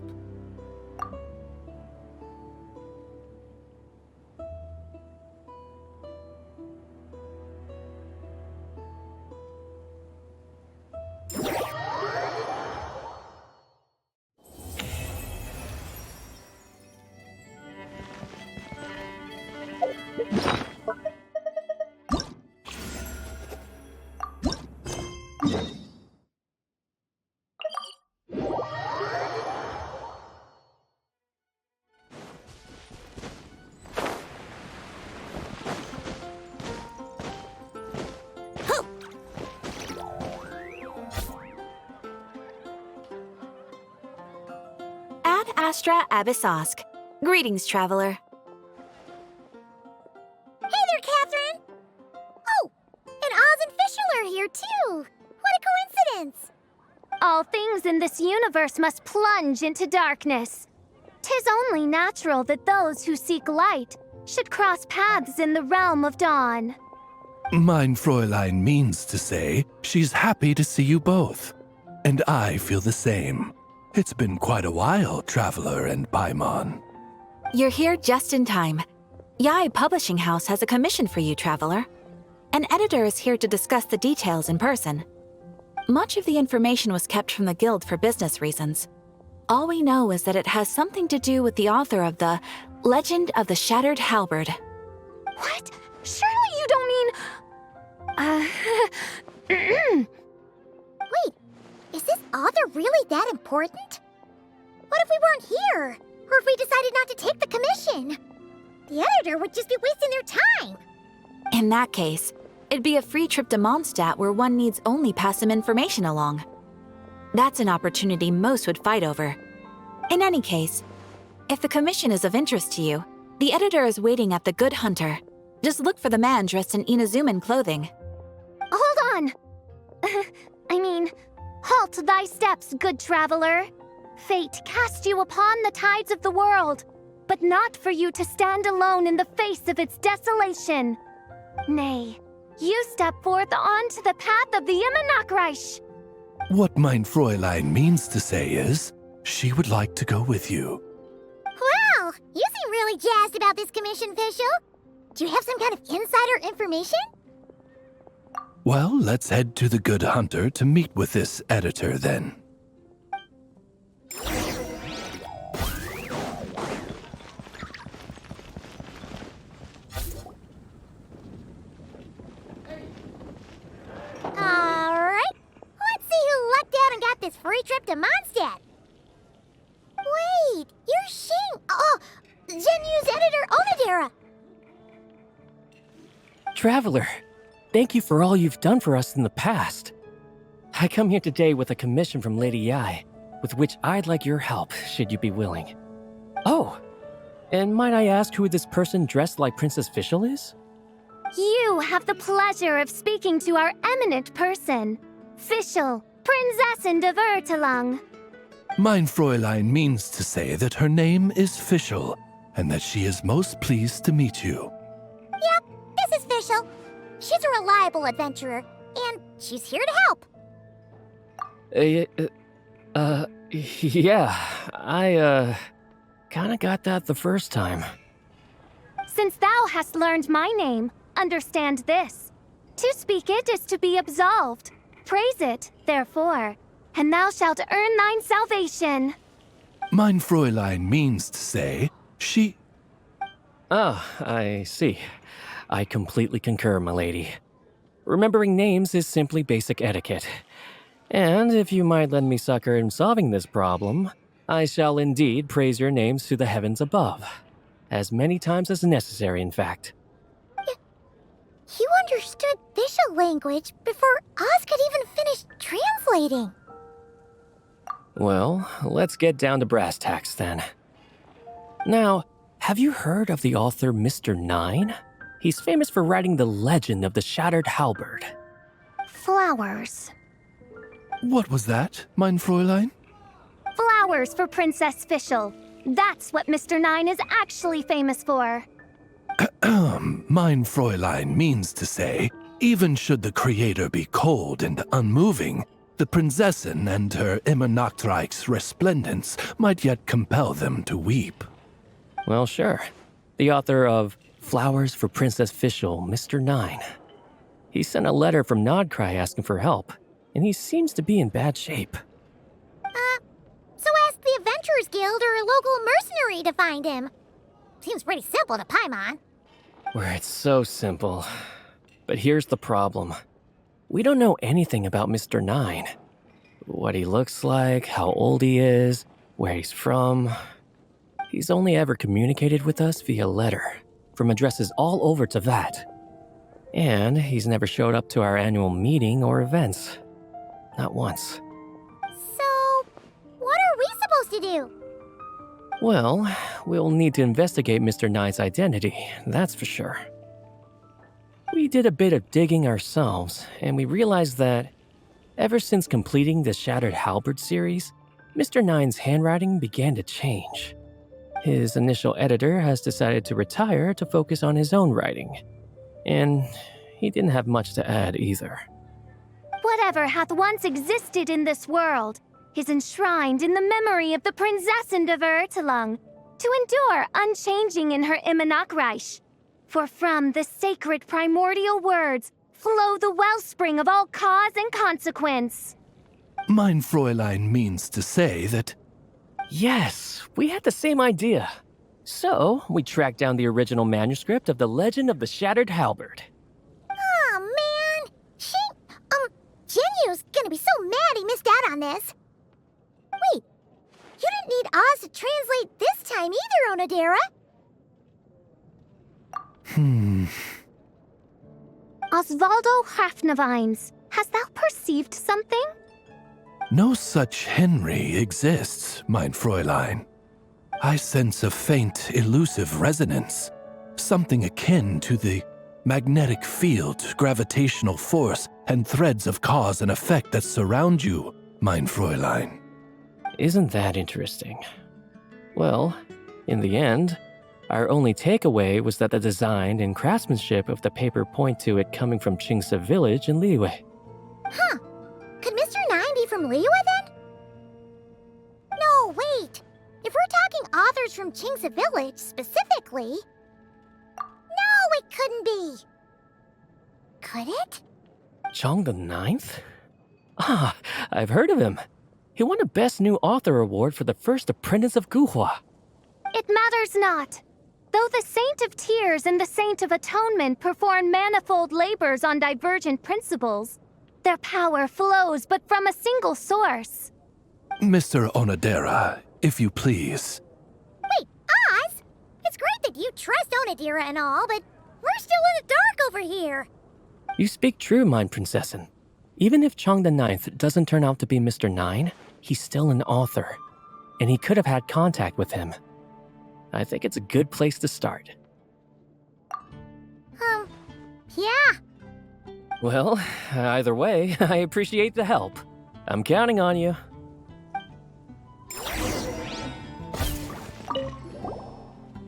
Ad Astra Abyssosk. Greetings, traveler. Hey there, Catherine! Oh, and Oz and Fischl are here too! What a coincidence! All things in this universe must plunge into darkness. 'Tis only natural that those who seek light should cross paths in the realm of dawn. Mein Fräulein means to say she's happy to see you both. And I feel the same. It's been quite a while, Traveler and Paimon. You're here just in time. Yai Publishing House has a commission for you, traveler. An editor is here to discuss the details in person. Much of the information was kept from the Guild for business reasons. All we know is that it has something to do with the author of the Legend of the Shattered Halberd. What? Surely you don't mean... Wait, is this author really that important? What if we weren't here? Or if we decided not to take the commission? The editor would just be wasting their time. In that case, it'd be a free trip to Mondstadt where one needs only pass some information along. That's an opportunity most would fight over. In any case, if the commission is of interest to you, the editor is waiting at the Good Hunter. Just look for the man dressed in Inazuman clothing. Hold on! Halt thy steps, good traveler. Fate cast you upon the tides of the world, but not for you to stand alone in the face of its desolation. Nay, you step forth onto the path of the Immernachtreich. What mein Fräulein means to say is, she would like to go with you. Wow, you seem really jazzed about this commission, Fischl. Do you have some kind of insider information? Well, let's head to the Good Hunter to meet with this editor then. free trip to Mondstadt. Wait, you're Shing. Oh, Genyu's editor, Onodera. Traveler, thank you for all you've done for us in the past. I come here today with a commission from Lady Yai, with which I'd like your help, should you be willing. Oh, and might I ask who this person dressed like Princess Fischl is? You have the pleasure of speaking to our eminent person, Fischl, Prinzessin de Vertelung. Mein Fräulein means to say that her name is Fischl, and that she is most pleased to meet you. Yep, this is Fischl. She's a reliable adventurer, and she's here to help. Yeah, I, kinda got that the first time. Since thou hast learned my name, understand this. To speak it is to be absolved. Praise it, therefore, and thou shalt earn thine salvation. Mein Fräulein means to say she... Ah, I see. I completely concur, my lady. Remembering names is simply basic etiquette. And if you might lend me succor in solving this problem, I shall indeed praise your names to the heavens above. As many times as necessary, in fact. You understood Fischl language before Oz could even finish translating. Well, let's get down to brass tacks then. Now, have you heard of the author Mr. Nine? He's famous for writing the legend of the Shattered Halberd. Flowers. What was that, mein Fräulein? Flowers for Princess Fischl. That's what Mr. Nine is actually famous for. Mein Fräulein means to say, even should the creator be cold and unmoving, the Prinzessin and her immer Nachtreich's resplendence might yet compel them to weep. Well, sure. The author of Flowers for Princess Fischl, Mr. Nine. He sent a letter from Nodcry asking for help, and he seems to be in bad shape. So ask the Adventurers Guild or a local mercenary to find him. Seems pretty simple to Paimon. Where it's so simple. But here's the problem. We don't know anything about Mr. Nine. What he looks like, how old he is, where he's from. He's only ever communicated with us via letter, from addresses all over Teyvat. And he's never showed up to our annual meeting or events. Not once. So, what are we supposed to do? Well, we'll need to investigate Mr. Nine's identity, that's for sure. We did a bit of digging ourselves, and we realized that ever since completing the Shattered Halberd series, Mr. Nine's handwriting began to change. His initial editor has decided to retire to focus on his own writing, and he didn't have much to add either. Whatever hath once existed in this world is enshrined in the memory of the Prinzessin de Vertelung, to endure unchanging in her immer Nachtreich. For from the sacred primordial words flow the wellspring of all cause and consequence. Mein Fräulein means to say that... Yes, we had the same idea. So, we tracked down the original manuscript of the Legend of the Shattered Halberd. Aw, man! Genyu's gonna be so mad he missed out on this. Wait, you didn't need Oz to translate this time either, Onodera. Osvaldo Hafnavines, hast thou perceived something? No such Henry exists, mein Fräulein. I sense a faint, elusive resonance. Something akin to the magnetic field, gravitational force, and threads of cause and effect that surround you, mein Fräulein. Isn't that interesting? Well, in the end, our only takeaway was that the design and craftsmanship of the paper point to it coming from Qingse village in Liyue. Huh. Could Mr. Nine be from Liyue then? No, wait. If we're talking authors from Qingse village specifically... No, it couldn't be. Could it? Chong the Ninth? Ah, I've heard of him. He won a Best New Author award for the first apprentice of Guhua. It matters not. Though the Saint of Tears and the Saint of Atonement perform manifold labors on divergent principles, their power flows but from a single source. Mr. Onodera, if you please. Wait, Oz? It's great that you trust Onodera and all, but we're still in the dark over here. You speak true, Mind Princessin. Even if Chong the Ninth doesn't turn out to be Mr. Nine, he's still an author, and he could have had contact with him. I think it's a good place to start. Yeah. Well, either way, I appreciate the help. I'm counting on you.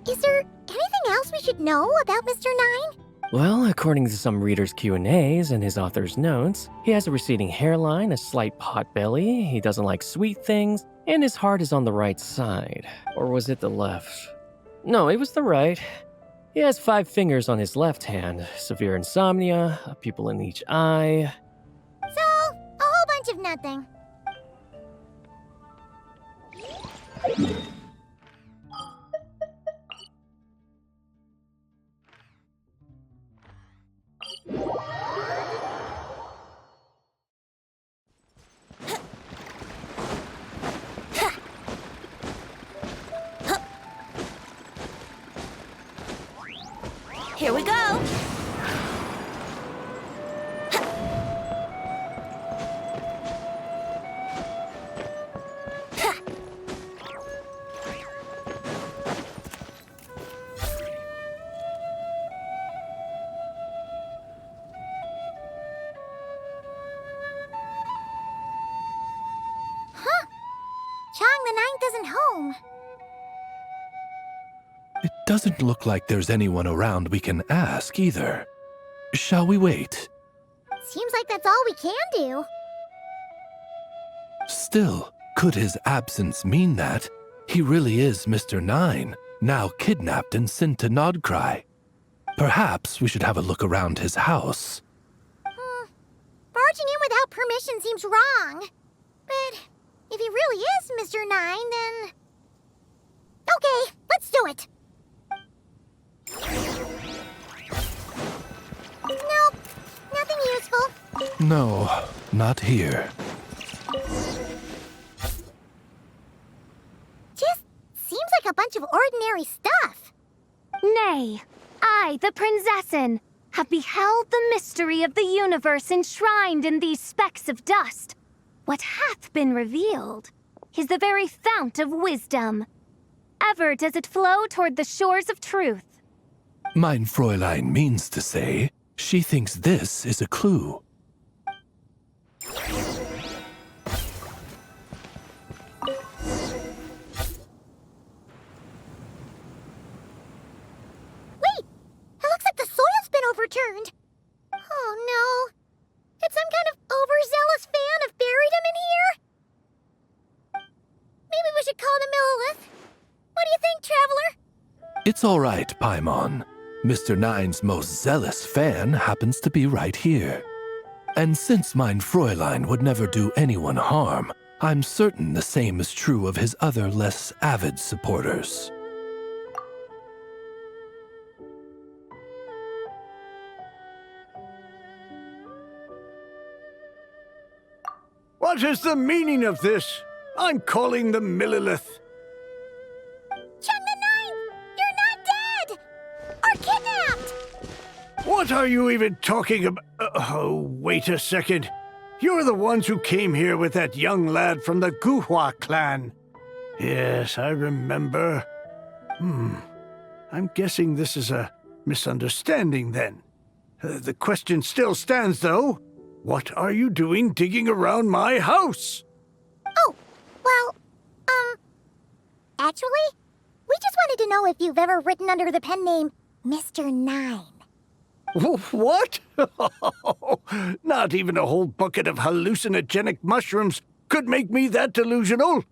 Is there anything else we should know about Mr. Nine? Well, according to some readers' Q&As and his author's notes, he has a receding hairline, a slight pot belly, he doesn't like sweet things, and his heart is on the right side. Or was it the left? No, it was the right. He has 5 fingers on his left hand, severe insomnia, a pupil in each eye. So, a whole bunch of nothing. Here we go. Chong the Ninth isn't home. It doesn't look like there's anyone around we can ask either. Shall we wait? Seems like that's all we can do. Still, could his absence mean that he really is Mr. Nine, now kidnapped and sent to Nodcry? Perhaps we should have a look around his house. Barging in without permission seems wrong. But if he really is Mr. Nine, then... Okay, let's do it. Nope, nothing useful. No, not here. Just seems like a bunch of ordinary stuff. Nay, I, the Princessin, have beheld the mystery of the universe enshrined in these specks of dust. What hath been revealed is the very fount of wisdom. Ever does it flow toward the shores of truth. Mein Fräulein means to say, she thinks this is a clue. Wait, it looks like the soil's been overturned. Oh no. Did some kind of overzealous fan have buried him in here? Maybe we should call him Lilith. What do you think, Traveler? It's all right, Paimon. Mr. Nine's most zealous fan happens to be right here. And since Mein Fräulein would never do anyone harm, I'm certain the same is true of his other less avid supporters. What is the meaning of this? I'm calling the Millilith. Chong the Ninth! You're not dead! Or kidnapped! What are you even talking about? Oh, wait a second. You're the ones who came here with that young lad from the Guhua clan. Yes, I remember. I'm guessing this is a misunderstanding then. The question still stands, though. What are you doing digging around my house? Oh, well, actually, we just wanted to know if you've ever written under the pen name Mr. Nine. What? Not even a whole bucket of hallucinogenic mushrooms could make me that delusional.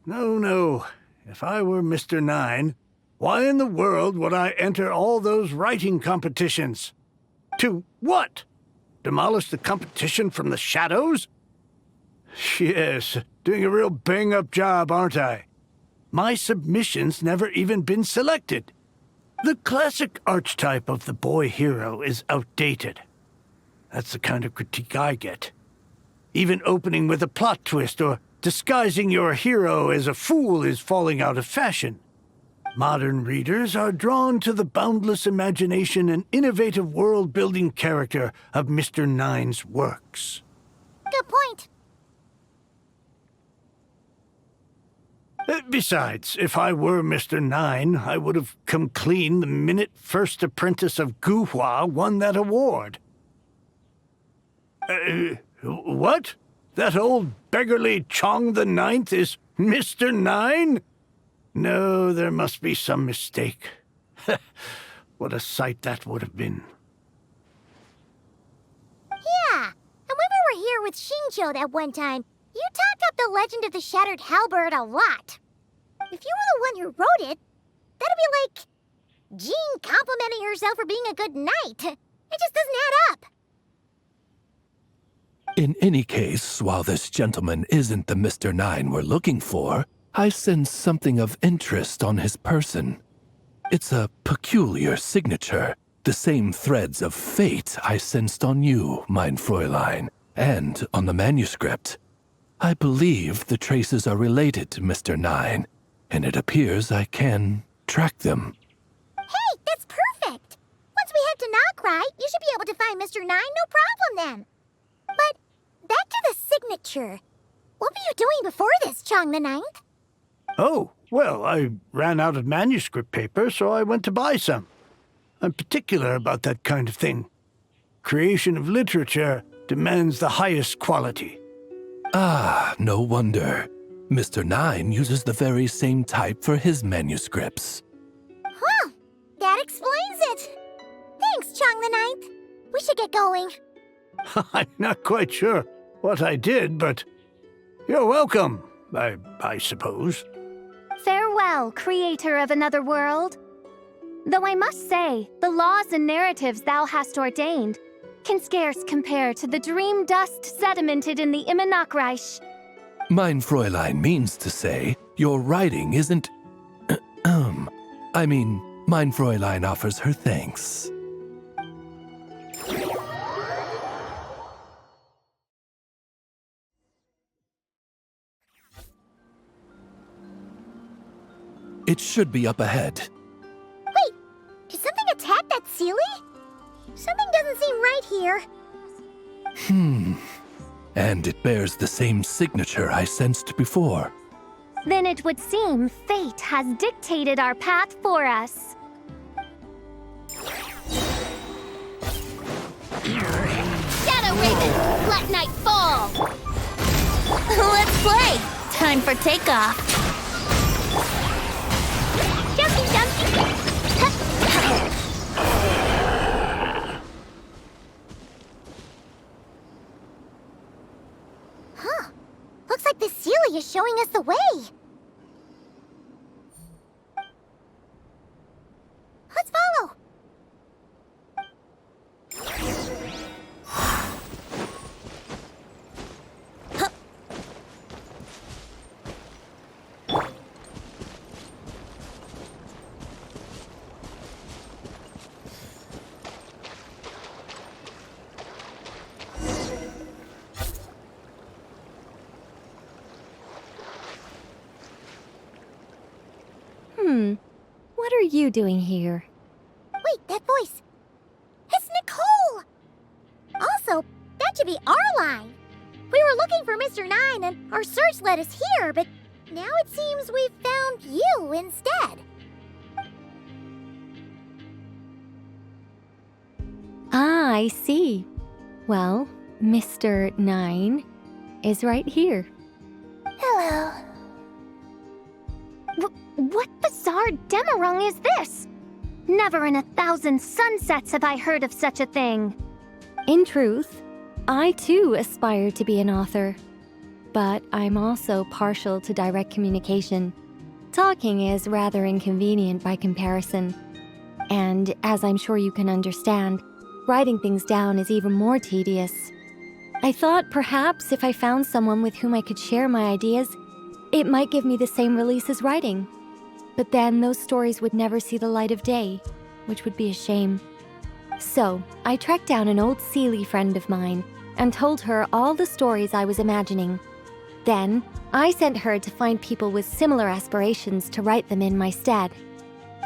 No. If I were Mr. Nine, why in the world would I enter all those writing competitions? To what? Demolish the competition from the shadows? Yes, doing a real bang-up job, aren't I? My submission's never even been selected. The classic archetype of the boy hero is outdated. That's the kind of critique I get. Even opening with a plot twist or disguising your hero as a fool is falling out of fashion. Modern readers are drawn to the boundless imagination and innovative world-building character of Mr. Nine's works. Good point. Besides, if I were Mr. Nine, I would have come clean the minute First Apprentice of Guhua won that award. What? That old beggarly Chong the Ninth is Mr. Nine? No, there must be some mistake. What a sight that would have been. Yeah, and when we were here with Shinjo that one time, you talked up the legend of the Shattered Halberd a lot. If you were the one who wrote it, that'd be like Jean complimenting herself for being a good knight. It just doesn't add up. In any case, while this gentleman isn't the Mr. Nine we're looking for, I sense something of interest on his person. It's a peculiar signature, the same threads of fate I sensed on you, mein Fräulein, and on the manuscript. I believe the traces are related to Mr. Nine, and it appears I can track them. Hey, that's perfect! Once we head to Nokrai, you should be able to find Mr. Nine, no problem then. But back to the signature. What were you doing before this, Chong the Ninth? Oh, well, I ran out of manuscript paper, so I went to buy some. I'm particular about that kind of thing. Creation of literature demands the highest quality. Ah, no wonder. Mr. Nine uses the very same type for his manuscripts. Well, that explains it. Thanks, Chong the Ninth. We should get going. I'm not quite sure what I did, but you're welcome, I suppose. Farewell, creator of another world. Though I must say, the laws and narratives thou hast ordained can scarce compare to the dream dust sedimented in the Immanokreich. Mein Fräulein means to say, your writing isn't... mein Fräulein offers her thanks. It should be up ahead. Wait, did something attack that Sealy? Something doesn't seem right here. And it bears the same signature I sensed before. Then it would seem fate has dictated our path for us. Shadow Raven, let night fall! Let's play! Time for takeoff. Jumpy, jumpy! Huh. Looks like the Sealy is showing us the way. Let's follow. What are you doing here? Wait, that voice. It's Nicole! Also, that should be our line. We were looking for Mr. Nine and our search led us here, but now it seems we've found you instead. Ah, I see. Well, Mr. Nine is right here. Hello. What bizarre Demerung is this? Never in 1,000 sunsets have I heard of such a thing. In truth, I too aspire to be an author. But I'm also partial to direct communication. Talking is rather inconvenient by comparison. And as I'm sure you can understand, writing things down is even more tedious. I thought perhaps if I found someone with whom I could share my ideas, it might give me the same release as writing. But then those stories would never see the light of day, which would be a shame. So, I tracked down an old Sealy friend of mine and told her all the stories I was imagining. Then, I sent her to find people with similar aspirations to write them in my stead.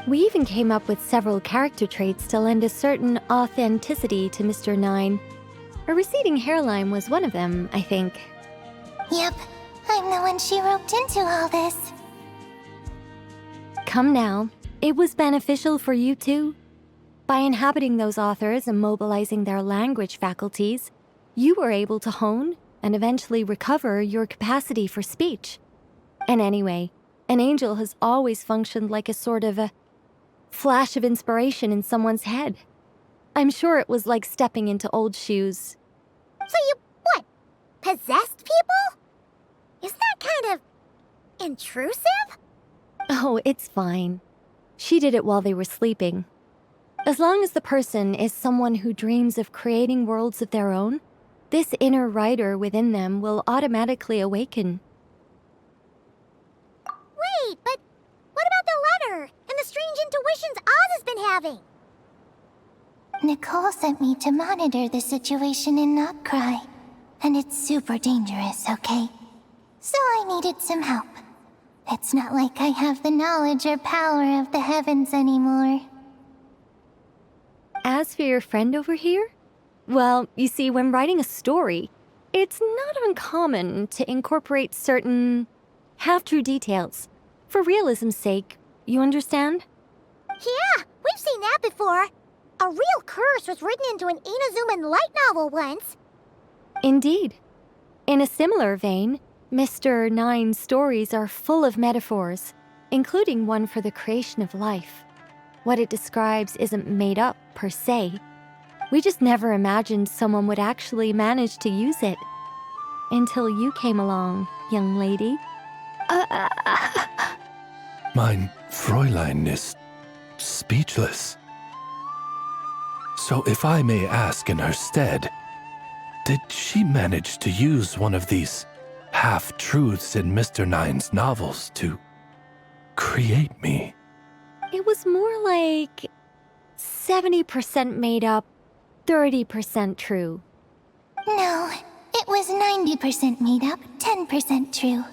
We even came up with several character traits to lend a certain authenticity to Mr. Nine. A receding hairline was one of them, I think. Yep, I'm the one she roped into all this. Come now, it was beneficial for you too. By inhabiting those authors and mobilizing their language faculties, you were able to hone and eventually recover your capacity for speech. And anyway, an angel has always functioned like a sort of a flash of inspiration in someone's head. I'm sure it was like stepping into old shoes. So you, what, possessed people? Isn't that kind of intrusive? Oh, it's fine. She did it while they were sleeping. As long as the person is someone who dreams of creating worlds of their own, this inner writer within them will automatically awaken. Wait, but what about the letter and the strange intuitions Oz has been having? Nicole sent me to monitor the situation in Knockcry, and it's super dangerous, okay? So I needed some help. It's not like I have the knowledge or power of the heavens anymore. As for your friend over here? Well, you see, when writing a story, it's not uncommon to incorporate certain half-true details. For realism's sake, you understand? Yeah, we've seen that before. A real curse was written into an Inazuman light novel once. Indeed. In a similar vein, Mr. Nine's stories are full of metaphors, including one for the creation of life. What it describes isn't made up, per se. We just never imagined someone would actually manage to use it. Until you came along, young lady. Mein Fräulein is speechless. So if I may ask in her stead, did she manage to use one of these half-truths in Mr. Nine's novels to create me? It was more like 70% made up, 30% true. No, it was 90% made up, 10% true.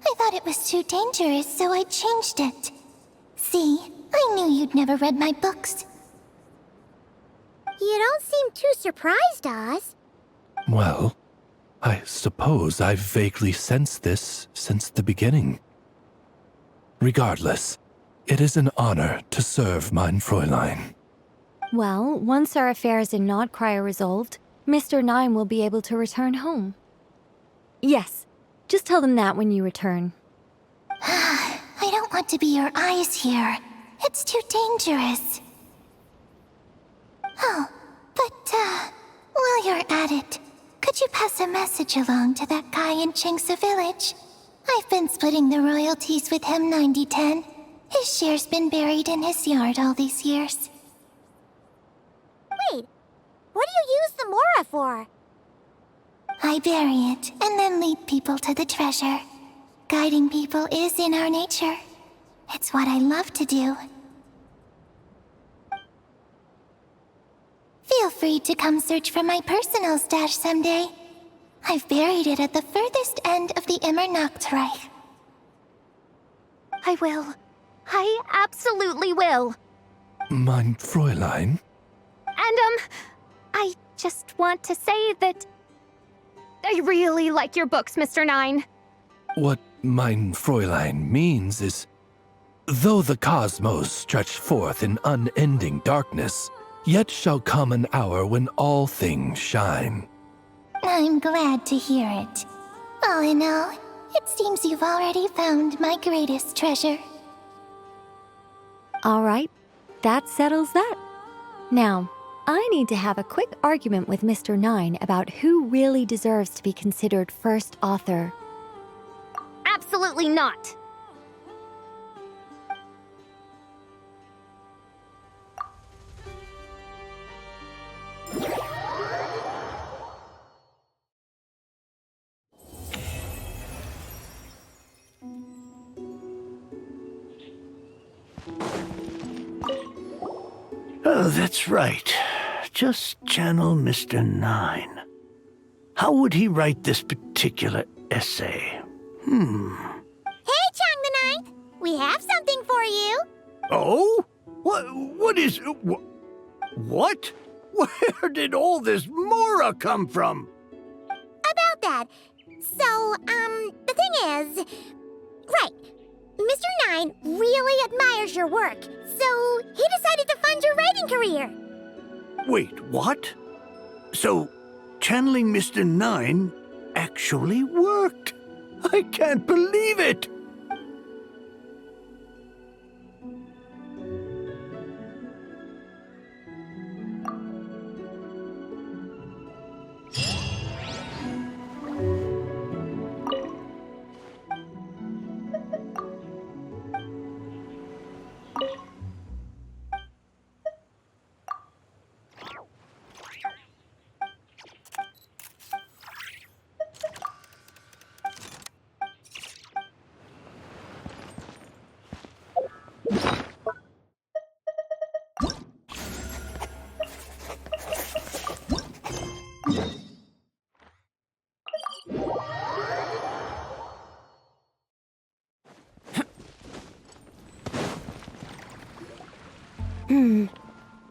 I thought it was too dangerous, so I changed it. See, I knew you'd never read my books. You don't seem too surprised, Oz. Well, I suppose I've vaguely sensed this since the beginning. Regardless, it is an honor to serve mein Fräulein. Well, once our affairs in Nodcry are resolved, Mr. Nine will be able to return home. Yes, just tell them that when you return. I don't want to be your eyes here. It's too dangerous. Oh, but, while you're at it, could you pass a message along to that guy in Chingsa Village? I've been splitting the royalties with him 90-10. His share's been buried in his yard all these years. Wait, what do you use the Mora for? I bury it, and then lead people to the treasure. Guiding people is in our nature. It's what I love to do. Feel free to come search for my personal stash someday. I've buried it at the furthest end of the Immer Nachtreich. I will. I absolutely will. Mein Fräulein? And, I just want to say that I really like your books, Mr. Nine. What mein Fräulein means is, though the cosmos stretch forth in unending darkness, yet shall come an hour when all things shine. I'm glad to hear it. All in all, it seems you've already found my greatest treasure. All right, that settles that. Now, I need to have a quick argument with Mr. Nine about who really deserves to be considered first author. Absolutely not. Oh, that's right. Just channel Mr. Nine. How would he write this particular essay? Hey, Chang the Ninth! We have something for you! Oh? What is... What? Where did all this Mora come from? About that. So, the thing is... Right. Mr. Nine really admires your work, so he decided to fund your writing career. Wait, what? So, channeling Mr. Nine actually worked? I can't believe it!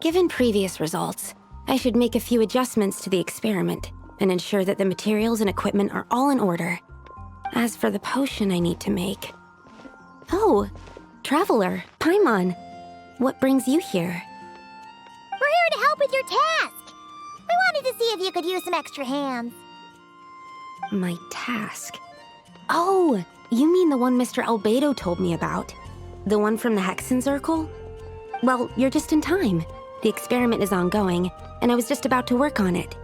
Given previous results, I should make a few adjustments to the experiment and ensure that the materials and equipment are all in order. As for the potion I need to make... Oh, Traveler, Paimon, what brings you here? We're here to help with your task. We wanted to see if you could use some extra hands. My task? Oh, you mean the one Mr. Albedo told me about? The one from the Hexenzirkel? Well, you're just in time. The experiment is ongoing, and I was just about to work on it.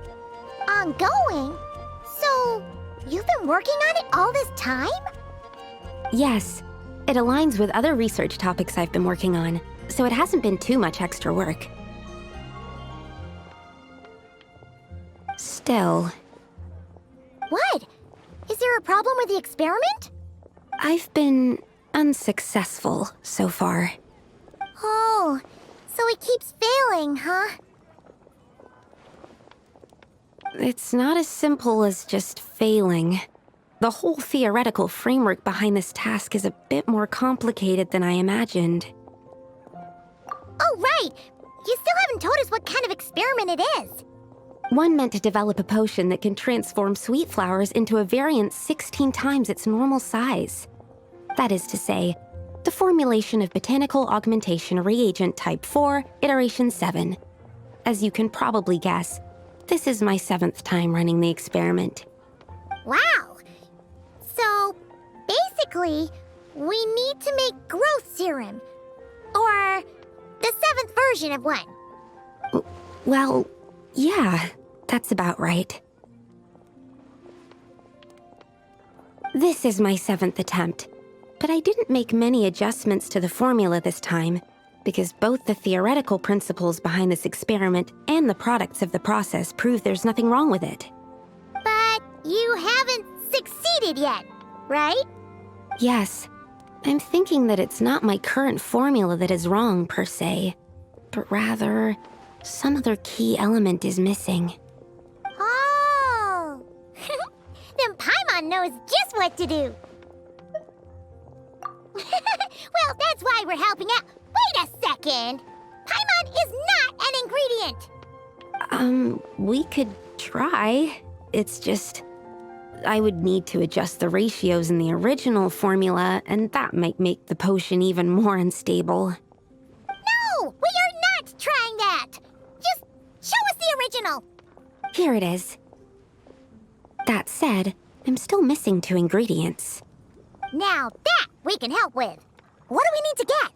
Ongoing? So, you've been working on it all this time? Yes. It aligns with other research topics I've been working on, so it hasn't been too much extra work. Still... What? Is there a problem with the experiment? I've been unsuccessful so far. Oh, so it keeps failing, huh? It's not as simple as just failing. The whole theoretical framework behind this task is a bit more complicated than I imagined. Oh, right! You still haven't told us what kind of experiment it is. One meant to develop a potion that can transform sweet flowers into a variant 16 times its normal size. That is to say, the formulation of botanical augmentation reagent type 4, iteration 7. As you can probably guess, this is my 7th time running the experiment. Wow! So, basically, we need to make growth serum. Or the 7th version of one. Well, yeah, that's about right. This is my 7th attempt. But I didn't make many adjustments to the formula this time, because both the theoretical principles behind this experiment and the products of the process prove there's nothing wrong with it. But you haven't succeeded yet, right? Yes. I'm thinking that it's not my current formula that is wrong, per se, but rather, some other key element is missing. Oh! Then Paimon knows just what to do. Well, that's why we're helping out. Wait a second! Paimon is not an ingredient! We could try. It's just... I would need to adjust the ratios in the original formula, and that might make the potion even more unstable. No! We are not trying that! Just show us the original! Here it is. That said, I'm still missing 2 ingredients. Now that we can help with. What do we need to get?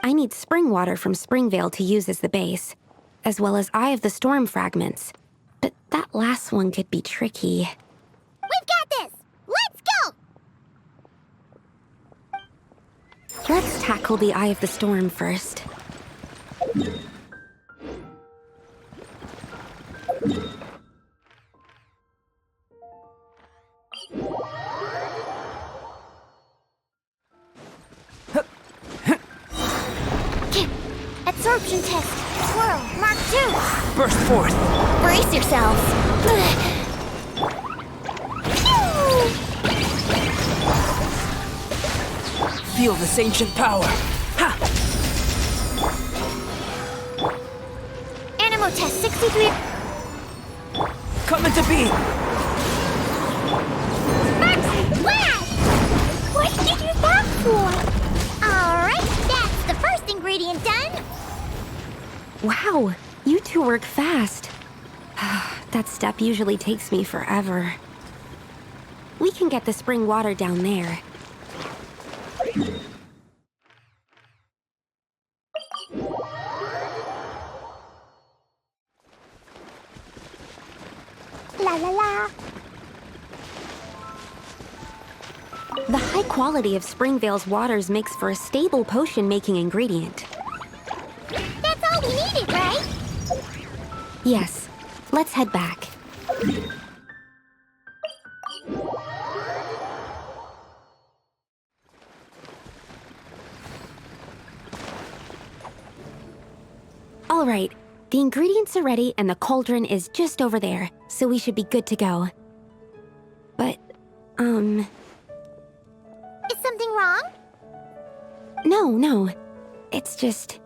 I need spring water from Springvale to use as the base, as well as Eye of the Storm fragments. But that last one could be tricky. We've got this! Let's go! Let's tackle the Eye of the Storm first. Absorption test. Swirl. Mark 2. Burst forth. Brace yourselves. Feel this ancient power. Ha! Animal test 63. Coming to be. Max, flash! What did you use that for? Alright, that's the first ingredient done. Wow, you two work fast. That step usually takes me forever. We can get the spring water down there. La la la. The high quality of Springvale's waters makes for a stable potion-making ingredient. That's all we needed, right? Yes, let's head back. All right, the ingredients are ready and the cauldron is just over there, so we should be good to go. But, Is something wrong? No. It's just...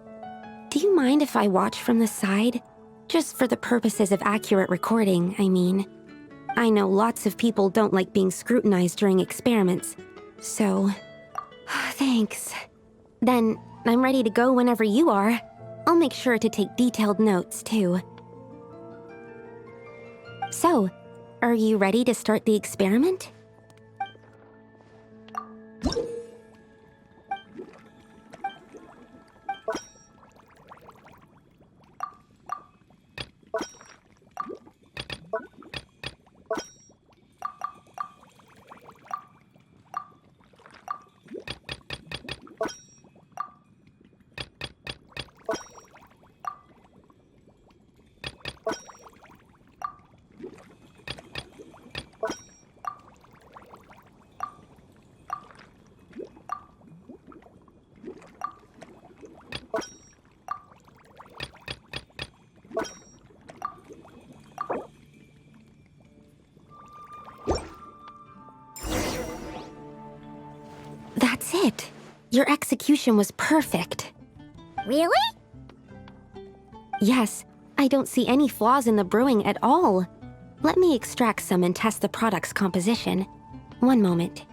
Do you mind if I watch from the side? Just for the purposes of accurate recording, I mean. I know lots of people don't like being scrutinized during experiments, so... Thanks. Then, I'm ready to go whenever you are. I'll make sure to take detailed notes, too. So, are you ready to start the experiment? That's it. Your execution was perfect. Really? Yes, I don't see any flaws in the brewing at all. Let me extract some and test the product's composition. One moment.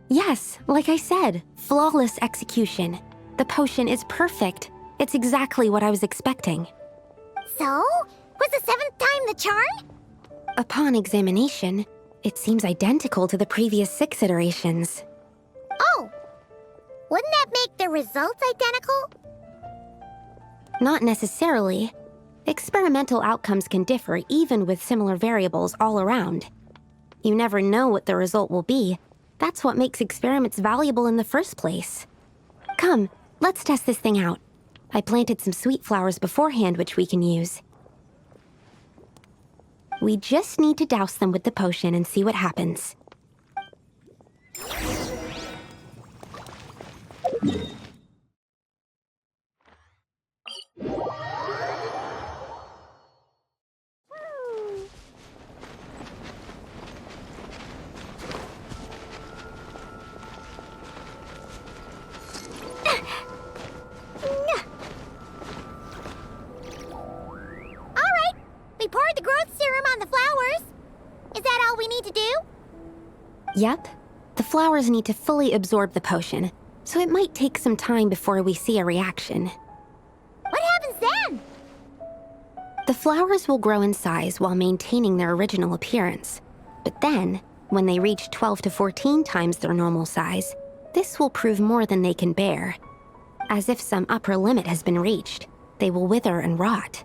Yes, like I said, flawless execution. The potion is perfect. It's exactly what I was expecting. So? Was the 7th time the charm? Upon examination, it seems identical to the previous 6 iterations. Oh! Wouldn't that make the results identical? Not necessarily. Experimental outcomes can differ even with similar variables all around. You never know what the result will be. That's what makes experiments valuable in the first place. Come, let's test this thing out. I planted some sweet flowers beforehand which we can use. We just need to douse them with the potion and see what happens. We poured the growth serum on the flowers. Is that all we need to do? Yep. The flowers need to fully absorb the potion, so it might take some time before we see a reaction. What happens then? The flowers will grow in size while maintaining their original appearance. But then, when they reach 12 to 14 times their normal size, this will prove more than they can bear. As if some upper limit has been reached, they will wither and rot,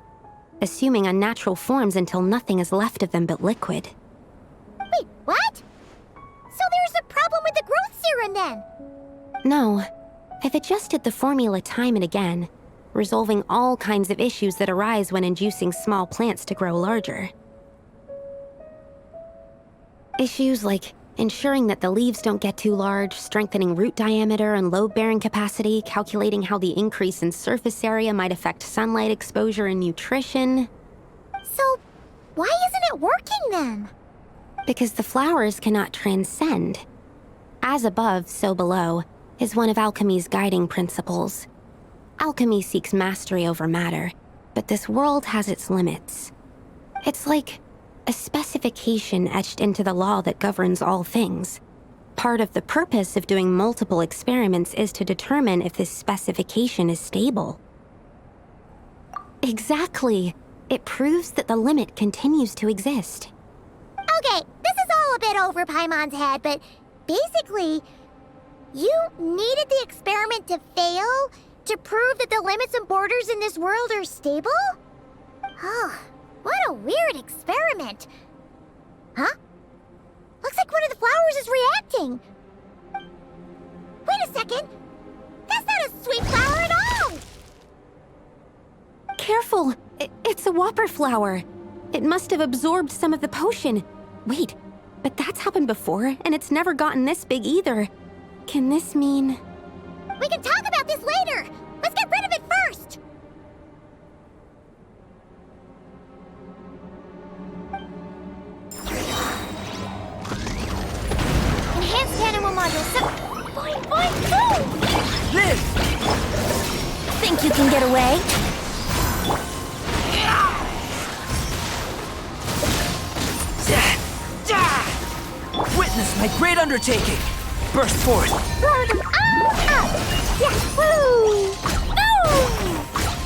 assuming unnatural forms until nothing is left of them but liquid. Wait, what? So there's a problem with the growth serum then? No. I've adjusted the formula time and again, resolving all kinds of issues that arise when inducing small plants to grow larger. Issues like ensuring that the leaves don't get too large, strengthening root diameter and load-bearing capacity, calculating how the increase in surface area might affect sunlight exposure and nutrition. So, why isn't it working then? Because the flowers cannot transcend. As above, so below is one of alchemy's guiding principles. Alchemy seeks mastery over matter, but this world has its limits. It's like a specification etched into the law that governs all things. Part of the purpose of doing multiple experiments is to determine if this specification is stable. Exactly. It proves that the limit continues to exist. Okay, this is all a bit over Paimon's head, but basically, you needed the experiment to fail to prove that the limits and borders in this world are stable? Oh, what a weird experiment. Huh? Looks like one of the flowers is reacting. Wait a second. That's not a sweet flower at all! Careful! It's a whopper flower. It must have absorbed some of the potion. Wait, but that's happened before, and it's never gotten this big either. Can this mean... We can talk about this later! Let's get rid of it first! Enhanced animal module, so... Boing, boing, boom! Live! Think you can get away? Witness my great undertaking! Burst forth! Blow them all up! Yahoo! Boom!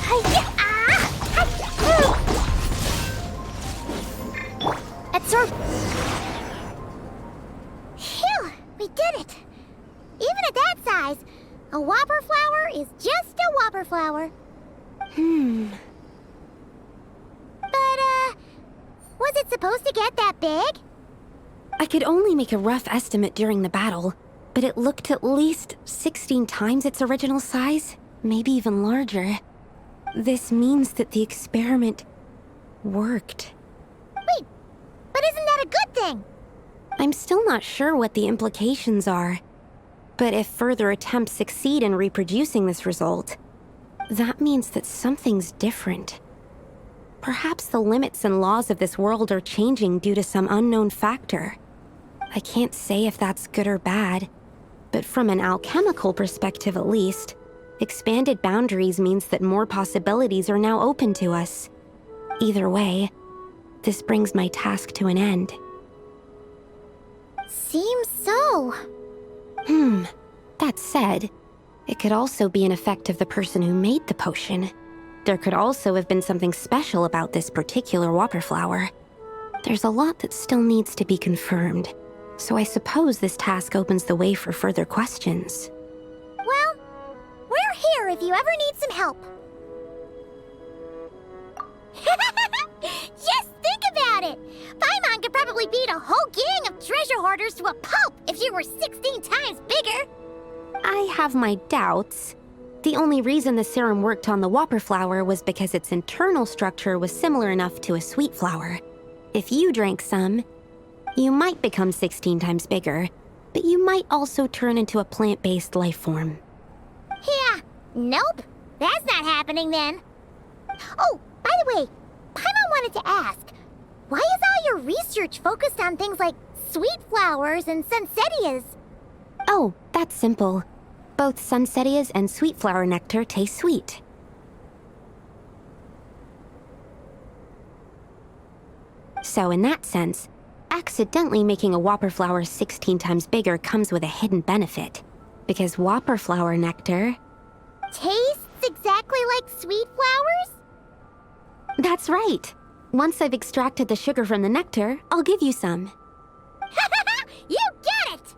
Hi-ya! Hi-ya! Absorb! Phew! We did it! Even at that size, a whopper flower is just a whopper flower. But, was it supposed to get that big? I could only make a rough estimate during the battle, but it looked at least 16 times its original size, maybe even larger. This means that the experiment worked. Wait, but isn't that a good thing? I'm still not sure what the implications are, but if further attempts succeed in reproducing this result, that means that something's different. Perhaps the limits and laws of this world are changing due to some unknown factor. I can't say if that's good or bad, but from an alchemical perspective at least, expanded boundaries means that more possibilities are now open to us. Either way, this brings my task to an end. Seems so. That said, it could also be an effect of the person who made the potion. There could also have been something special about this particular whopper flower. There's a lot that still needs to be confirmed, so I suppose this task opens the way for further questions. Well, we're here if you ever need some help. Just think about it! Paimon could probably beat a whole gang of treasure hoarders to a pulp if she were 16 times bigger! I have my doubts. The only reason the serum worked on the whopper flower was because its internal structure was similar enough to a sweet flower. If you drank some, you might become 16 times bigger, but you might also turn into a plant-based life form. Yeah, nope. That's not happening then. Oh, by the way, Paimon wanted to ask, why is all your research focused on things like sweet flowers and sunsettias? Oh, that's simple. Both sunsettias and sweet flower nectar taste sweet. So in that sense, accidentally making a whopper flower 16 times bigger comes with a hidden benefit. Because whopper flower nectar... Tastes exactly like sweet flowers? That's right. Once I've extracted the sugar from the nectar, I'll give you some. You get it!